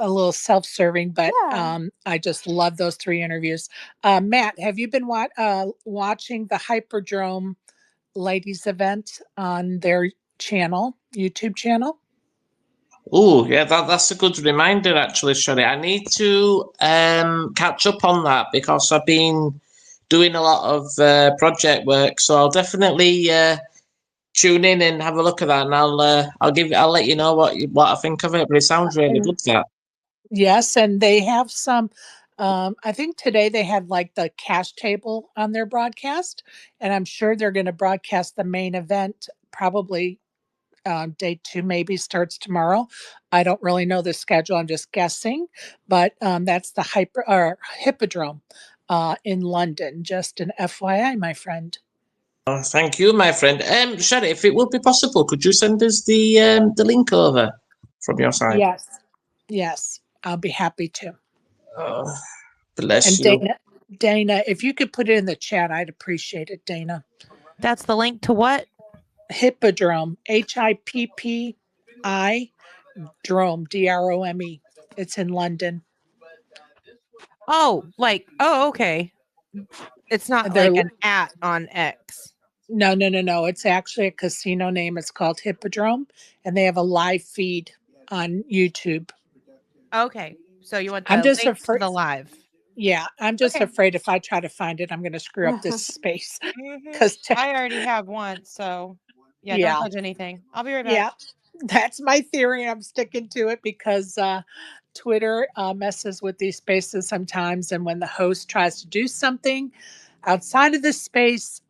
a little self-serving, but
Yeah.
I just love those 3 interviews. Matt, have you been watching the Hyperdrome ladies event on their YouTube channel?
Oh, yeah, that's a good reminder, actually, Sherry. I need to catch up on that because I've been doing a lot of project work, so I'll definitely tune in and have a look at that, and I'll let you know what I think of it. But it sounds really
And
good. That.
yes, and they have some. I think today they had like the cash table on their broadcast, and I'm sure they're going to broadcast the main event probably. Day 2 maybe starts tomorrow. I don't really know the schedule. I'm just guessing, but that's the Hippodrome in London. Just an FYI, my friend.
Oh, thank you, my friend. Sherry, if it would be possible, could you send us the link over from your side?
Yes, yes, I'll be happy to.
Oh, bless
And
you.
Dana, if you could put it in the chat, I'd appreciate it, Dana.
That's the link to what?
Hippodrome, HIPPI Drome, DROME. It's in London.
Oh, okay. It's not
They're
like an @ on X.
No. It's actually a casino name. It's called Hippodrome, and they have a live feed on YouTube.
Okay. So you want
I'm
the
just
link to
afraid.
the live.
Yeah, I'm just
Okay.
afraid if I try to find it, I'm going to screw up this space. Because
I already have one, so yeah, don't
yeah,
touch anything. I'll be right back.
yeah, that's my theory. I'm sticking to it because Twitter messes with these spaces sometimes, and when the host tries to do something outside of this space,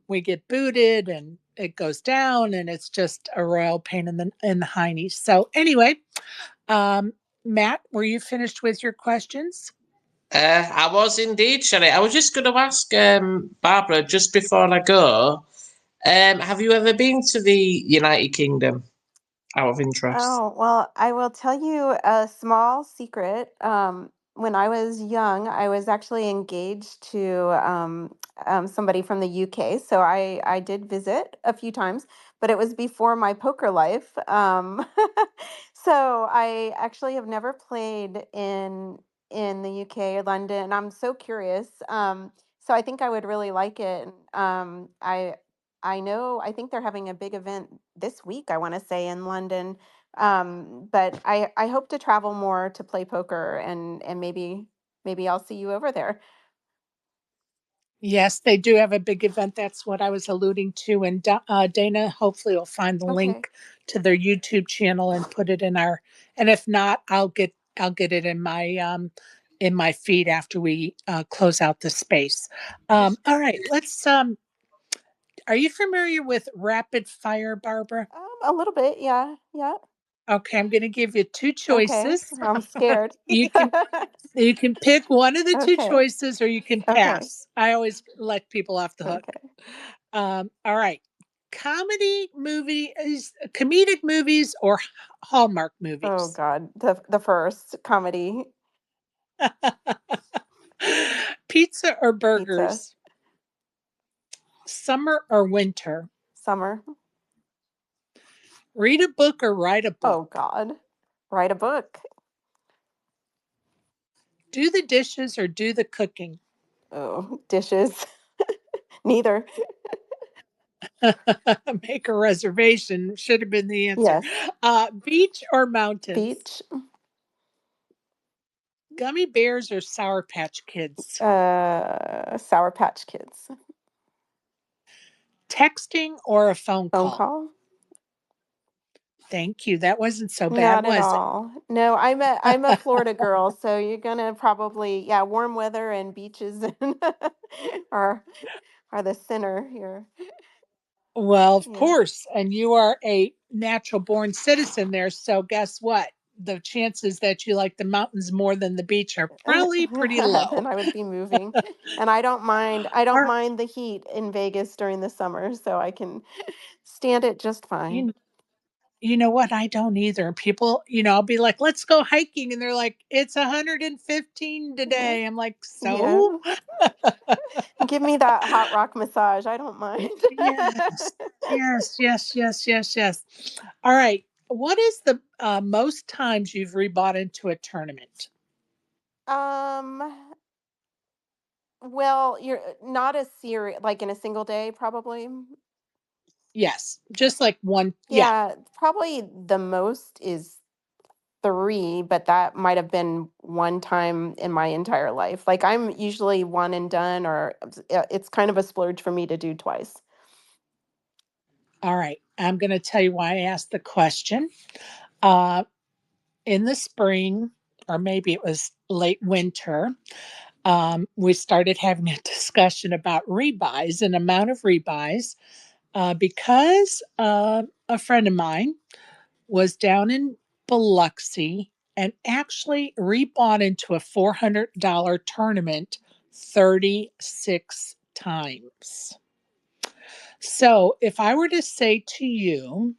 we get booted and it goes down, and it's just a royal pain in the hiney. So anyway, Matt, were you finished with your questions?
I was indeed, Sherry. I was just going to ask Barbara just before I go. Have you ever been to the United Kingdom? Out of interest.
Oh, well, I will tell you a small secret. When I was young, I was actually engaged to somebody from the UK. So I did visit a few times, but it was before my poker life. So I actually have never played in the UK or London. I'm so curious. So I think I would really like it. I know, I think they're having a big event this week, I want to say, in London. But I hope to travel more to play poker, and maybe I'll see you over there.
Yes, they do have a big event. That's what I was alluding to. And Dana, hopefully, will find the
Okay.
link to their YouTube channel and put it in our. And if not, I'll get it in my feed after we close out the space. All right, let's. Are you familiar with rapid fire, Barbara?
A little bit, yeah, yeah.
Okay, I'm going to give you 2
Okay,
choices.
I'm scared.
You can you can pick one of the 2
Okay,
choices, or you can
okay,
pass. I always let people off the hook.
okay.
All right. comedic movies, or Hallmark
Oh
movies?
God, the first comedy.
Pizza or
Pizza.
burgers? Summer or winter?
Summer.
Read a book or write a book?
Oh God, write a book.
Do the dishes or do the cooking?
Oh, dishes. Neither.
Make a reservation should have been the answer.
Yes.
Beach or mountains?
Beach.
Gummy bears or Sour Patch Kids?
Sour Patch Kids.
Texting or a phone
Phone
call?
call.
Thank you. That wasn't so bad,
Not at
was it?
all. No, I'm a Florida girl, so you're gonna probably, yeah, warm weather and beaches and are are the center here.
Well, of
Yeah.
course. And you are a natural born citizen there. So, guess what? The chances that you like the mountains more than the beach are probably pretty
Then
low.
I would be moving. And I don't
Or,
mind the heat in Vegas during the summer, so I can stand it just fine.
you, you know what? I don't either. People, I'll be like, let's go hiking. And they're like, it's 115
Yeah.
today. I'm like,
Yeah.
so?
Give me that hot rock massage. I don't mind.
Yes, yes, yes, yes, yes, yes. All right. What is the most times you've rebought into a tournament?
Um, well, you're not a series like in a single day, probably.
Yes, just like one. Yeah.
Yeah, probably the most is three, but that might have been one time in my entire life. Like I'm usually one and done, or it's kind of a splurge for me to do twice.
All right. I'm going to tell you why I asked the question. Uh, in the spring, or maybe it was late winter, we started having a discussion about rebuys and amount of rebuys because a friend of mine was down in Biloxi and actually rebought into a $400 tournament 36 times. So, if I were to say to you,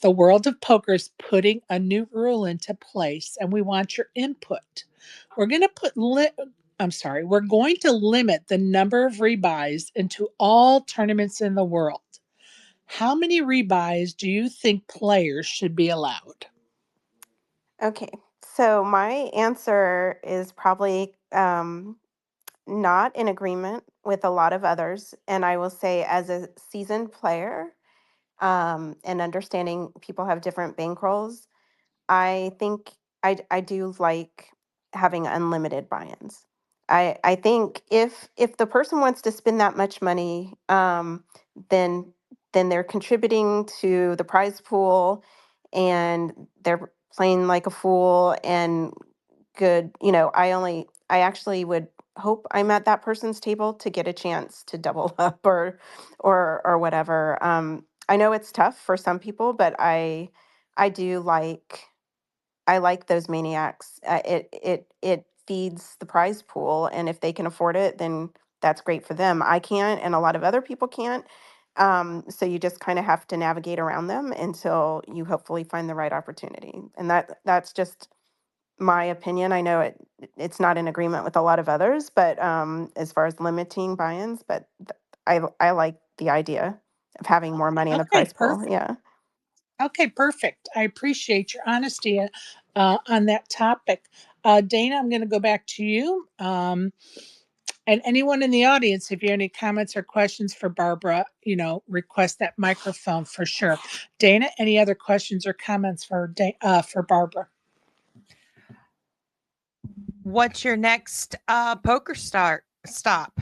the world of poker is putting a new rule into place and we want your input. We're going to we're going to limit the number of rebuys into all tournaments in the world. How many rebuys do you think players should be allowed?
Okay, so my answer is probably not in agreement with a lot of others, and I will say, as a seasoned player, and understanding people have different bankrolls, I think I do like having unlimited buy-ins. I think if the person wants to spend that much money, then they're contributing to the prize pool, and they're playing like a fool and good. I actually would hope I'm at that person's table to get a chance to double up or whatever. I know it's tough for some people, but I do I like those maniacs. It feeds the prize pool, and if they can afford it, then that's great for them. I can't, and a lot of other people can't. So you just kind of have to navigate around them until you hopefully find the right opportunity. And that's just my opinion. I know it's not in agreement with a lot of others, but as far as limiting buy-ins, but I like the idea of having more money in the
Okay,
prize pool.
perfect.
Yeah.
Okay, perfect. I appreciate your honesty on that topic. Dana, I'm going to go back to you. And anyone in the audience, if you have any comments or questions for Barbara, request that microphone for sure. Dana, any other questions or comments for Barbara?
What's your next poker stop?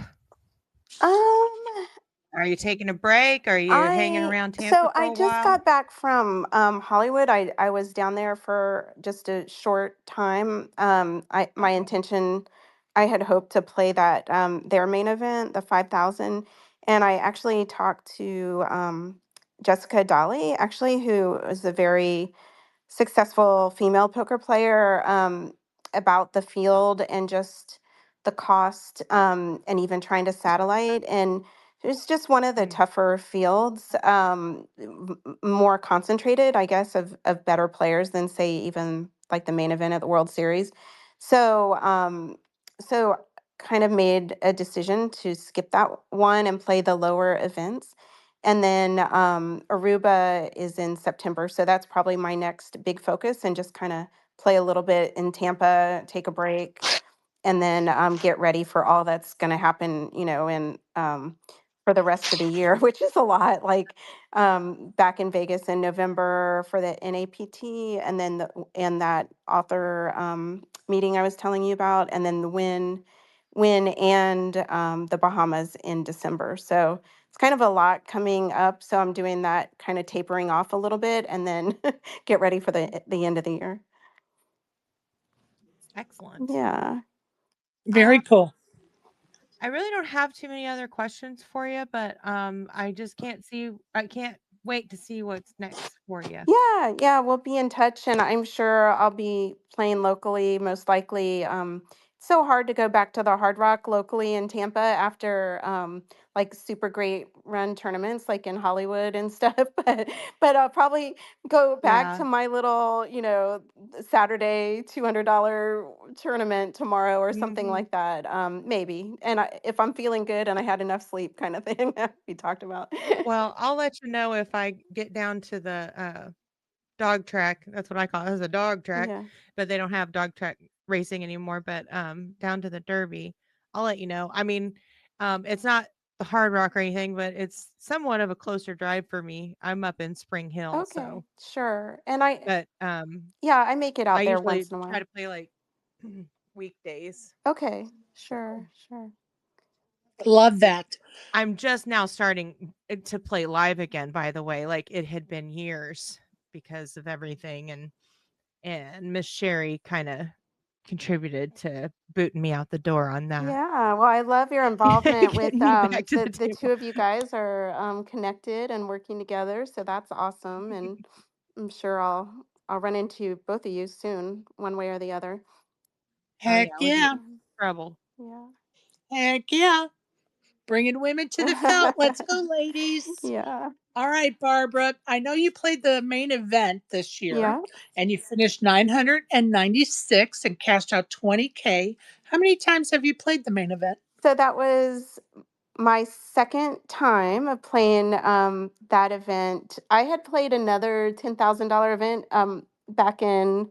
Um,
Are you taking a break? Are you hanging around Tampa for
I
a
just
while?
got back from Hollywood. I was down there for just a short time. My intention, I had hoped to play that their main event, the 5,000, and I actually talked to Jessica Dolly, actually, who is a very successful female poker player, about the field and just the cost, and even trying to satellite. And It's just one of the
Mm.
tougher fields, more concentrated, I guess, of better players than say even like the main event at the World Series. So, so kind of made a decision to skip that one and play the lower events. And then Aruba is in September, so that's probably my next big focus, and just kind of play a little bit in Tampa, take a break, and then get ready for all that's going to happen, in for the rest of the year, which is a lot. Like back in Vegas in November for the NAPT, and then and that author meeting I was telling you about, and then the win and the Bahamas in December. So it's kind of a lot coming up. So I'm doing that, kind of tapering off a little bit, and then get ready for the end of the year.
Excellent.
Yeah.
Very cool.
I really don't have too many other questions for you, but I just I can't wait to see what's next for you.
Yeah, we'll be in touch, and I'm sure I'll be playing locally, most likely. It's so hard to go back to the Hard Rock locally in Tampa after like super great run tournaments like in Hollywood and stuff. But I'll probably go back
Yeah.
to my little, Saturday $200 tournament tomorrow or something
Mhm.
like that. Maybe, and if I'm feeling good and I had enough sleep, kind of thing that we talked about.
Well, I'll let you know if I get down to the dog track. That's what I call it. It's a dog track,
Yeah.
but they don't have dog track racing anymore. But down to the Derby, I'll let you know. I mean, it's not the Hard Rock or anything, but it's somewhat of a closer drive for me. I'm up in Spring Hill,
Okay,
so
sure. And
but
yeah, I make it
I
out there
usually
once in a
try
while.
to play like weekdays.
Okay,
So
sure.
Love that.
I'm just now starting to play live again, by the way. Like it had been years because of everything, and Miss Sherry kind of contributed to booting me out the door on that.
Yeah, well, I love your involvement with
Getting me back to the
the two
table.
of you guys are connected and working together, so that's awesome. And I'm sure I'll run into both of you soon, one way or the other.
Oh yeah,
Heck
we'd be
yeah.
trouble.
Yeah.
Heck yeah. Bringing women to the felt. Let's go, ladies.
Yeah.
All right, Barbara. I know you played the main event this year
Yeah.
and you finished 996 and cashed out 20K. How many times have you played the main event?
So that was my second time of playing that event. I had played another $10,000 event back in,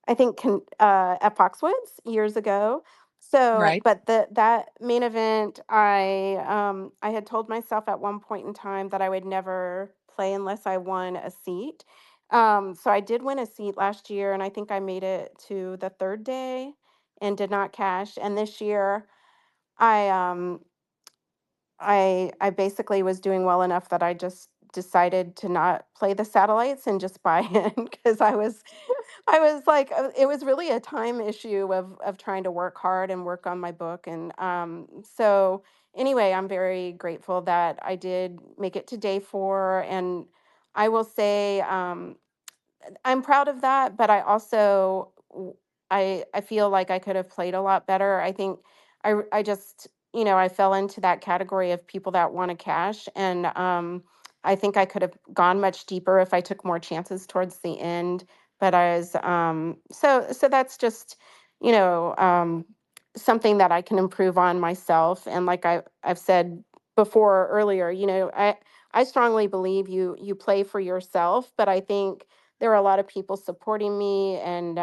I think, at Foxwoods years ago. So,
Right.
but that main event, I had told myself at one point in time that I would never play unless I won a seat. So I did win a seat last year, and I think I made it to the third day and did not cash. And this year, I I basically was doing well enough that I just decided to not play the satellites and just buy in, because I was like, it was really a time issue of trying to work hard and work on my book. And so anyway, I'm very grateful that I did make it to day 4. And I will say, I'm proud of that, but I also I feel like I could have played a lot better. I think I just, I fell into that category of people that want to cash, and I think I could have gone much deeper if I took more chances towards the end. But I was so that's just, you know um something that I can improve on myself. And like I've said before earlier, I strongly believe you play for yourself, but I think there were a lot of people supporting me, and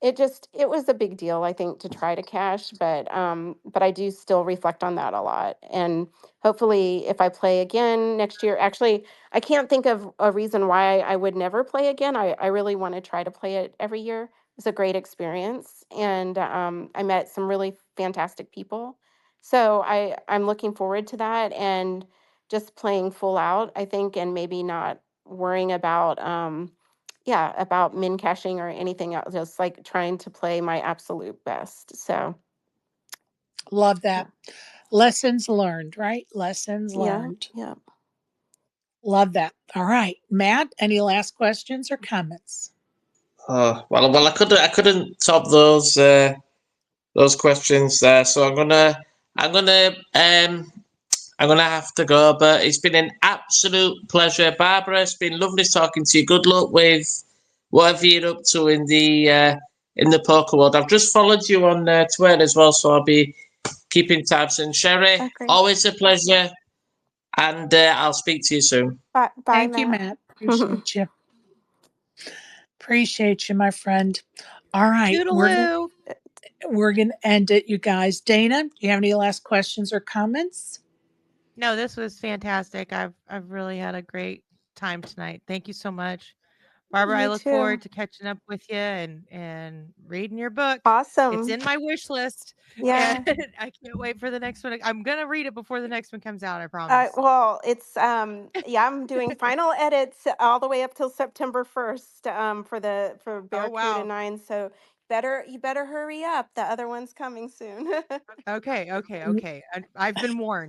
it was a big deal, I think, to try to cash. But I do still reflect on that a lot. And hopefully if I play again next year, actually, I can't think of a reason why I would never play again. I really want to try to play it every year. It's a great experience, and I met some really fantastic people. So I'm looking forward to that, and just playing full out, I think, and maybe not worrying about yeah, about min caching or anything else, just like trying to play my absolute best. So
Love
yeah.
that. Lessons learned, right? Lessons
Yeah.
learned.
Yeah.
Love that. All right. Matt, any last questions or comments?
Oh, well, I couldn't top those questions there. So I'm gonna I'm going to have to go, but it's been an absolute pleasure. Barbara, it's been lovely talking to you. Good luck with whatever you're up to in the poker world. I've just followed you on Twitter as well, so I'll be keeping tabs. And Sherry,
Oh, great.
always a pleasure, and I'll speak to you soon.
Bye,
Thank you,
Matt.
Matt. Appreciate you. Appreciate you, my friend. All right,
Toodaloo.
we're gonna end it, you guys. Dana, do you have any last questions or comments?
No, this was fantastic. I've really had a great time tonight. Thank you so much. Barbara, I
Me
look
too.
forward to catching up with you and reading your book. It's
Awesome.
in my wish list, and
Yeah.
I can't wait for the next one. I'm gonna read it before the next one comes out, I promise.
Well, it's yeah, I'm doing final edits all the way up till September 1st for
Oh,
Barracuda
wow.
9. So you better hurry up. The other one's coming soon.
Okay, okay, okay. I've been warned.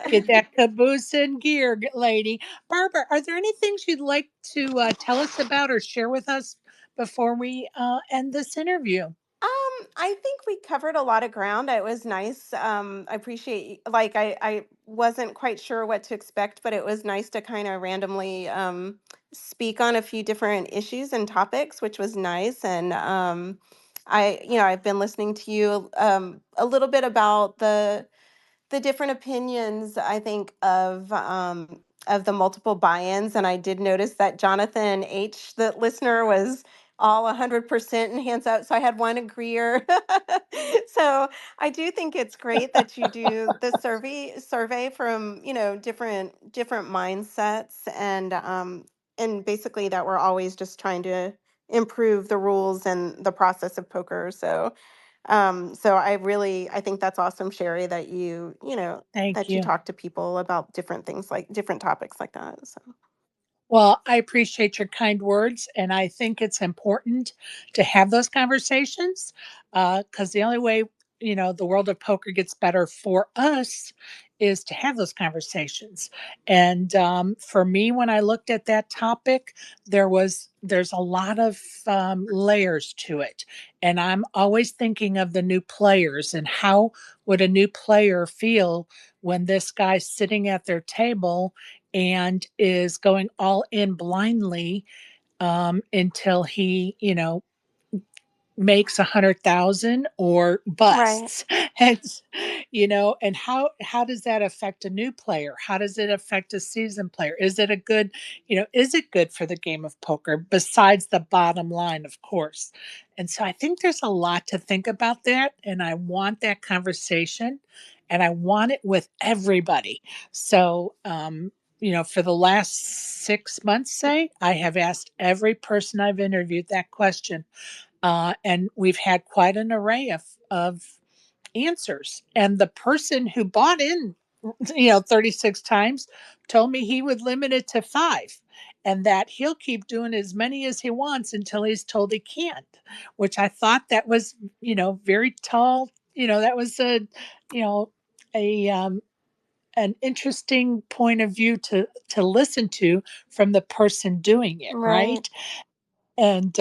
Get that caboose in gear, lady. Barbara, are there any things you'd like to tell us about or share with us before we end this interview?
I think we covered a lot of ground. It was nice. I appreciate, like, I wasn't quite sure what to expect, but it was nice to kind of randomly speak on a few different issues and topics, which was nice. And I've been listening to you a little bit about the different opinions, I think, of the multiple buy-ins. And I did notice that Jonathan H, the listener, was all 100% and hands up. So I had one agreeer. So I do think it's great that you do the survey from, different mindsets, and basically that we're always just trying to improve the rules and the process of poker. So I think that's awesome, Sherry, that
Thank
that you
you.
talk to people about different things, like different topics like that. So
Well, I appreciate your kind words, and I think it's important to have those conversations because the only way the world of poker gets better for us is to have those conversations. And for me, when I looked at that topic, there's a lot of layers to it, and I'm always thinking of the new players and how would a new player feel when this guy's sitting at their table and is going all in blindly until he, makes 100,000 or
right,
busts. And and how does that affect a new player? How does it affect a seasoned player? Is it a good, is it good for the game of poker besides the bottom line, of course? And so I think there's a lot to think about that, and I want that conversation, and I want it with everybody. So for the last 6 months, say, I have asked every person I've interviewed that question, and we've had quite an array of answers. And the person who bought in, 36 times told me he would limit it to 5 and that he'll keep doing as many as he wants until he's told he can't, which I thought that was, very tall. That was you know, a, an interesting point of view to listen to from the person doing it,
right.
right? And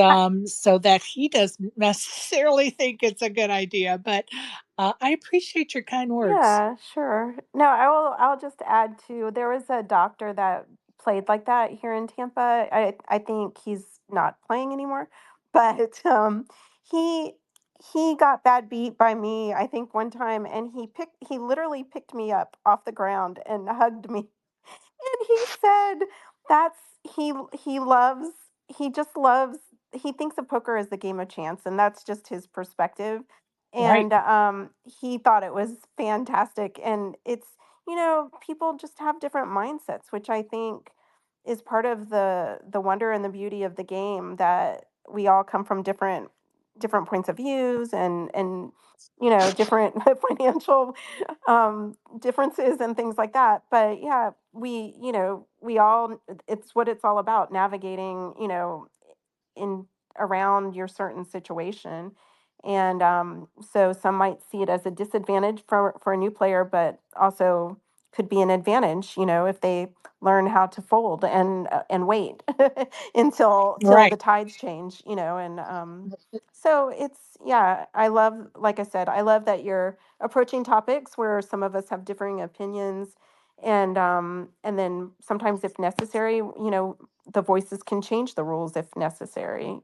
so that he doesn't necessarily think it's a good idea. But I appreciate your kind words.
Yeah, sure. No, I'll just add to, there was a doctor that played like that here in Tampa. I think he's not playing anymore, but he he got bad beat by me, I think, one time, and he literally picked me up off the ground and hugged me. And he said that's he loves he just loves he thinks of poker as the game of chance, and that's just his perspective.
Right.
And he thought it was fantastic. And it's, people just have different mindsets, which I think is part of the wonder and the beauty of the game, that we all come from different points of views, and different financial differences and things like that. But yeah, we all, it's what it's all about, navigating, in around your certain situation. And so some might see it as a disadvantage for a new player, but also could be an advantage, if they learn how to fold and wait until till the
Right.
tides change, and so it's yeah, I love, like I said, I love that you're approaching topics where some of us have differing opinions, and then sometimes if necessary, the voices can change the rules if necessary,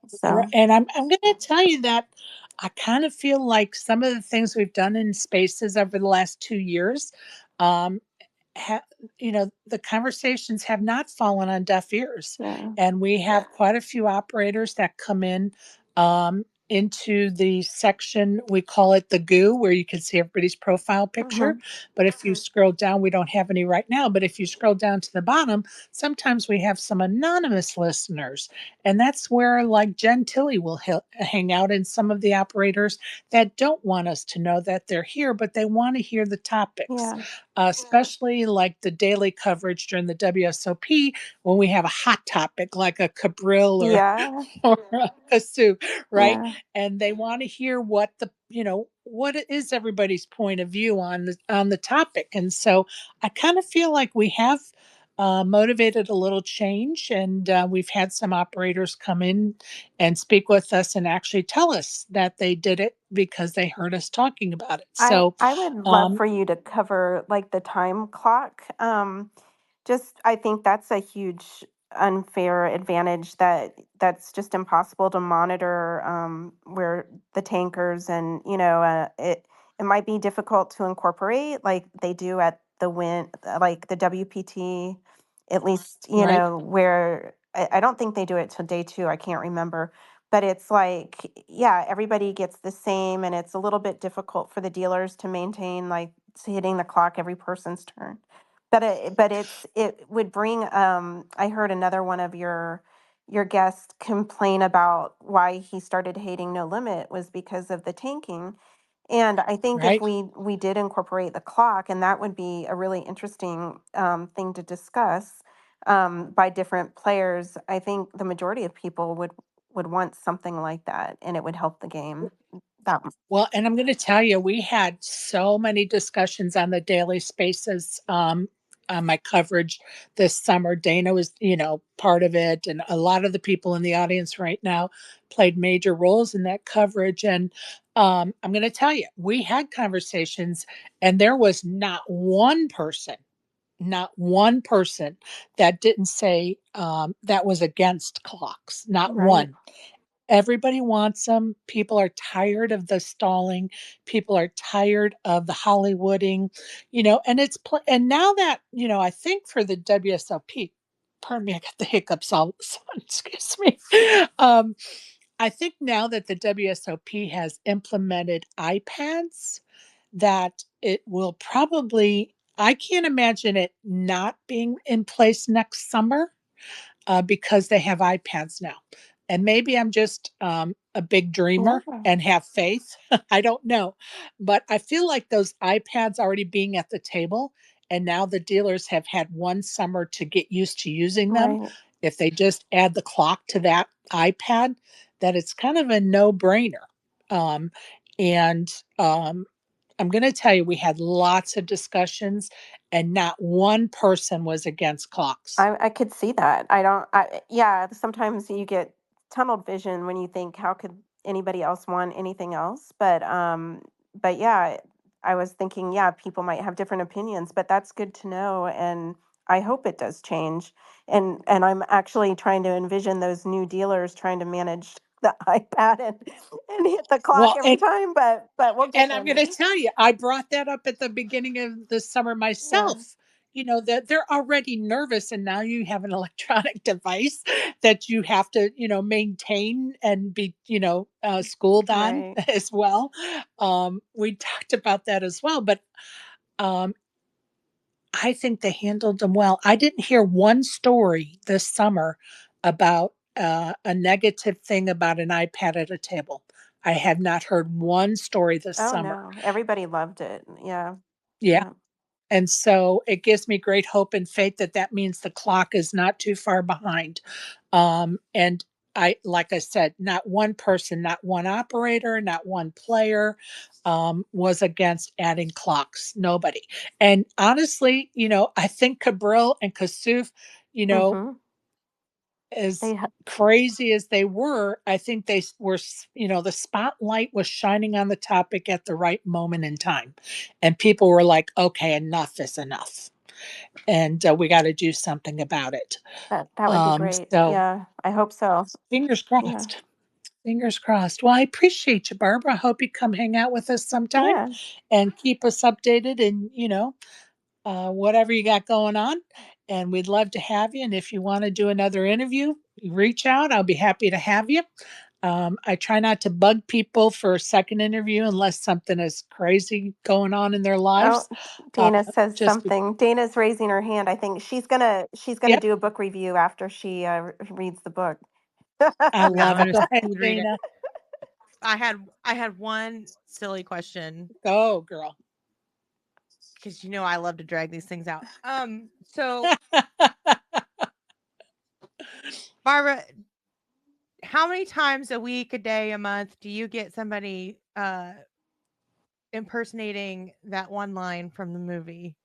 so
And I'm going to tell you that I kind of feel like some of the things we've done in spaces over the last 2 years, um, ha- the conversations have not fallen on deaf ears,
yeah.
and we have quite a few operators that come in into the section, we call it the goo, where you can see everybody's profile picture.
Hmm.
But if you scroll down, we don't have any right now, but if you scroll down to the bottom, sometimes we have some anonymous listeners, and that's where like Jen Tilley will hang out, and some of the operators that don't want us to know that they're here, but they want to hear the topics,
Yeah.
especially like the daily coverage during the WSOP when we have a hot topic like a Cabril or
Yeah.
or a soup, right?
Yeah.
And they want to hear what what is everybody's point of view on the topic. And so I kind of feel like we have motivated a little change, and we've had some operators come in and speak with us and actually tell us that they did it because they heard us talking about it.
I
So,
I would love
um,
for you to cover like the time clock. Just I think that's a huge unfair advantage that's just impossible to monitor, where the tankers and it might be difficult to incorporate like they do at the win like the WPT, at least,
right.
where I don't think they do it till day two. I can't remember, but it's like, yeah, everybody gets the same, and it's a little bit difficult for the dealers to maintain like hitting the clock every person's turn. It would bring, I heard another one of your guests complain about why he started hating No Limit was because of the tanking. And I think if
Right.
we did incorporate the clock, and that would be a really interesting thing to discuss, by different players, I think the majority of people would want something like that, and it would help the game. That
Well, and I'm going to tell you, we had so many discussions on the daily spaces on my coverage this summer. Dana was, part of it, and a lot of the people in the audience right now played major roles in that coverage. And I'm going to tell you, we had conversations, and there was not one person that didn't say that was against clocks, not
right,
one. Everybody wants them. People are tired of the stalling. People are tired of the Hollywooding, and and now that, I think for the WSLP, pardon me, I got the hiccups all of a sudden, excuse me. Um, I think now that the WSOP has implemented iPads, that it will probably, I can't imagine it not being in place next summer, because they have iPads now. And maybe I'm just a big
yeah,
dreamer and have faith. I don't know. But I feel like those iPads already being at the table, and now the dealers have had one summer to get used to using them.
right.
If they just add the clock to that iPad, that it's kind of a no brainer. And I'm going to tell you, we had lots of discussions, and not one person was against clocks.
I could see that. I don't. Yeah. Sometimes you get tunnel vision when you think, how could anybody else want anything else? But yeah, I was thinking, yeah, people might have different opinions, but that's good to know, and I hope it does change. And I'm actually trying to envision those new dealers trying to manage the iPad and hit the clock
Well,
every time, but we'll get
and I'm
there
going to
maybe.
tell you, I brought that up at the beginning of the summer
Yeah.
myself. That they're already nervous, and now you have an electronic device that you have to, maintain and be, schooled on
Right.
as well. We talked about that as well, but um, I think they handled them well. I didn't hear one story this summer about a negative thing about an iPad at a table. I have not heard one story this
Oh
summer.
no, everybody loved it. Yeah.
Yeah.
Yeah.
And so it gives me great hope and faith that that means the clock is not too far behind. And like I said, not one person, not one operator, not one player was against adding clocks. Nobody. And honestly, I think Cabril and Kasuf, you know,
Mm-hmm.
as
They ha-
crazy as they were, I think they were, the spotlight was shining on the topic at the right moment in time. And people were like, okay, enough is enough. And we got to do something about it.
that would be great.
So
Yeah, I hope so.
fingers
Yeah.
crossed. Fingers crossed. Well, I appreciate you, Barbara. I hope you come hang out with us sometime
Yeah.
and keep us updated and, whatever you got going on. And we'd love to have you. And if you want to do another interview, reach out. I'll be happy to have you. I try not to bug people for a second interview unless something is crazy going on in their
Oh,
lives. Uh,
Dana says
just be,
something. Dana's raising her hand. I think she's gonna
yep,
do a book review after she reads the book.
I
Yeah,
love
I'm
it.
gonna
Go ahead,
speed read it.
Dana.
I had one silly question
Go, girl.
because I love to drag these things out. So Barbara, how many times a week, a day, a month do you get somebody impersonating that one line from the movie?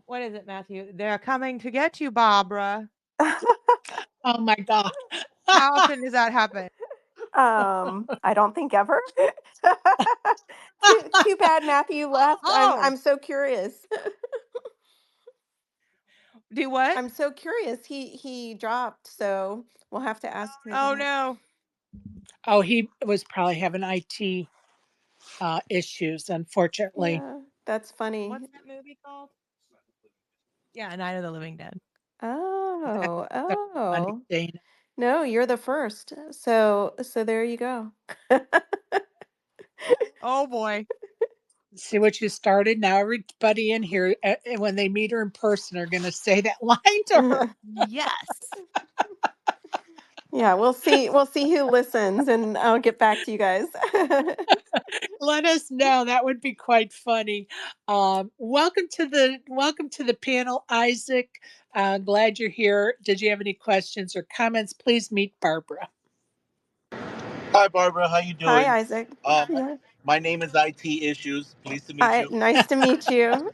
What is it, Matthew? They're coming to get you, Barbara.
Oh my God.
How often does that happen?
I don't think ever. Too bad Matthew left. I'm
Oh,
I'm so curious.
do what?
I'm so curious. He dropped, so we'll have to ask him
Oh
again.
no.
Oh, he was probably having IT issues, unfortunately.
Yeah, that's funny.
What's that movie called? Yeah, Night of the Living Dead.
That's
Oh,
so funny,
oh.
Dana.
No, you're the first. So there you go.
Oh boy.
See what you started? Now everybody in here, when they meet her in person, are going to say that line to her.
Yes.
Yeah, we'll see. We'll see who listens, and I'll get back to you guys.
Let us know. That would be quite funny. Welcome to the panel, Isaac. Glad you're here. Did you have any questions or comments? Please meet Barbara.
Hi, Barbara. How you
Hi,
doing?
Isaac.
Um,
Yeah.
my name is IT Issues. Pleased to meet
Hi.
you.
Nice to meet you.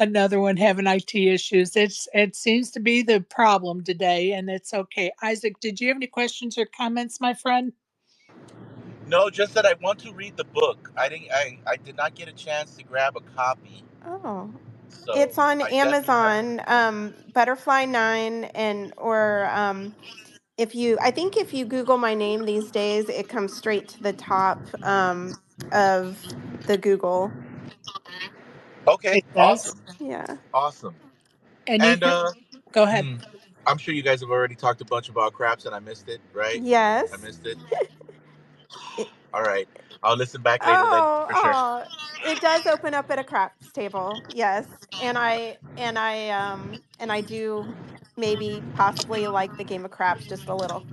Another one having IT issues. It seems to be the problem today, and it's okay. Isaac, did you have any questions or comments, my friend?
No, just that I want to read the book. I did not get a chance to grab a copy,
Oh,
so
it's on
I definitely have.
Amazon, Butterfly 9, or I think if you Google my name these days, it comes straight to the top of the Google.
Okay,
It does.
awesome,
Yeah.
awesome.
And you
And
can go ahead.
hmm, I'm sure you guys have already talked a bunch about craps, and I missed it. Right? I
Yes.
missed it.
It,
All right, I'll listen back later then
oh,
for sure.
oh, it does open up at a craps table. Yes. And I do maybe possibly like the game of craps just a little.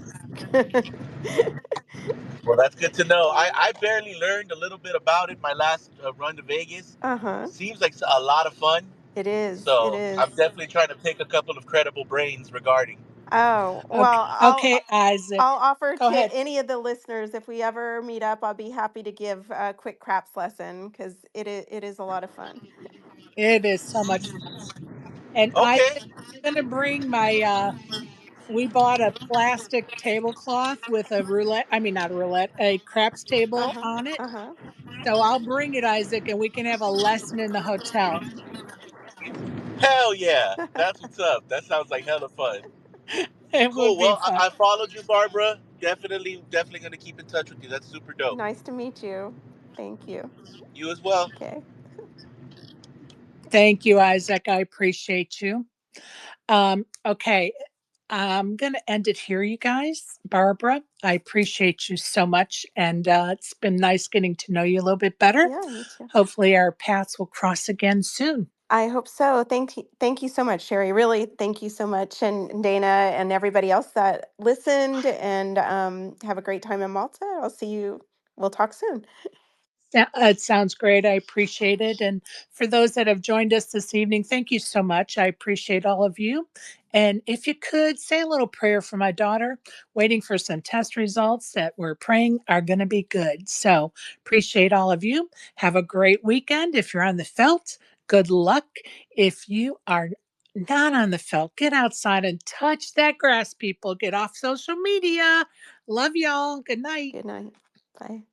Well, that's good to know. I barely learned a little bit about it my last run to Vegas.
Uh-huh.
Seems like a lot of fun.
It is. It
So
is.
I'm definitely trying to pick a couple of credible brains regarding.
Oh,
Okay,
well,
okay, Isaac.
I'll offer
Go
to
ahead.
any of the listeners if we ever meet up, I'll be happy to give a quick craps lesson because it is a lot of fun.
It is so much fun. And
Okay.
Isaac, I'm gonna bring my we bought a plastic tablecloth with a roulette, I mean not a roulette, a craps table
Uh-huh.
on it.
Uh-huh.
So I'll bring it, Isaac, and we can have a lesson in the hotel.
Hell yeah. That's what's up. That sounds like hella fun.
It would
Cool.
be
Well,
fun.
I followed you, Barbara. Definitely going to keep in touch with you. That's super dope.
Nice to meet you. Thank you.
You as well.
Okay.
Thank you, Isaac. I appreciate you. Okay. I'm going to end it here, you guys. Barbara, I appreciate you so much. And it's been nice getting to know you a little bit better.
Yeah, me too.
Hopefully, our paths will cross again soon.
I hope so. Thank you so much, Sherry. Really, thank you so much, and Dana and everybody else that listened. And have a great time in Malta. I'll see you. We'll talk soon.
It sounds great. I appreciate it. And for those that have joined us this evening, thank you so much. I appreciate all of you. And if you could say a little prayer for my daughter, waiting for some test results that we're praying are going to be good. So appreciate all of you. Have a great weekend. If you're on the felt, good luck. If you are not on the felt, get outside and touch that grass, people. Get off social media. Love y'all. Good night.
Good night. Bye.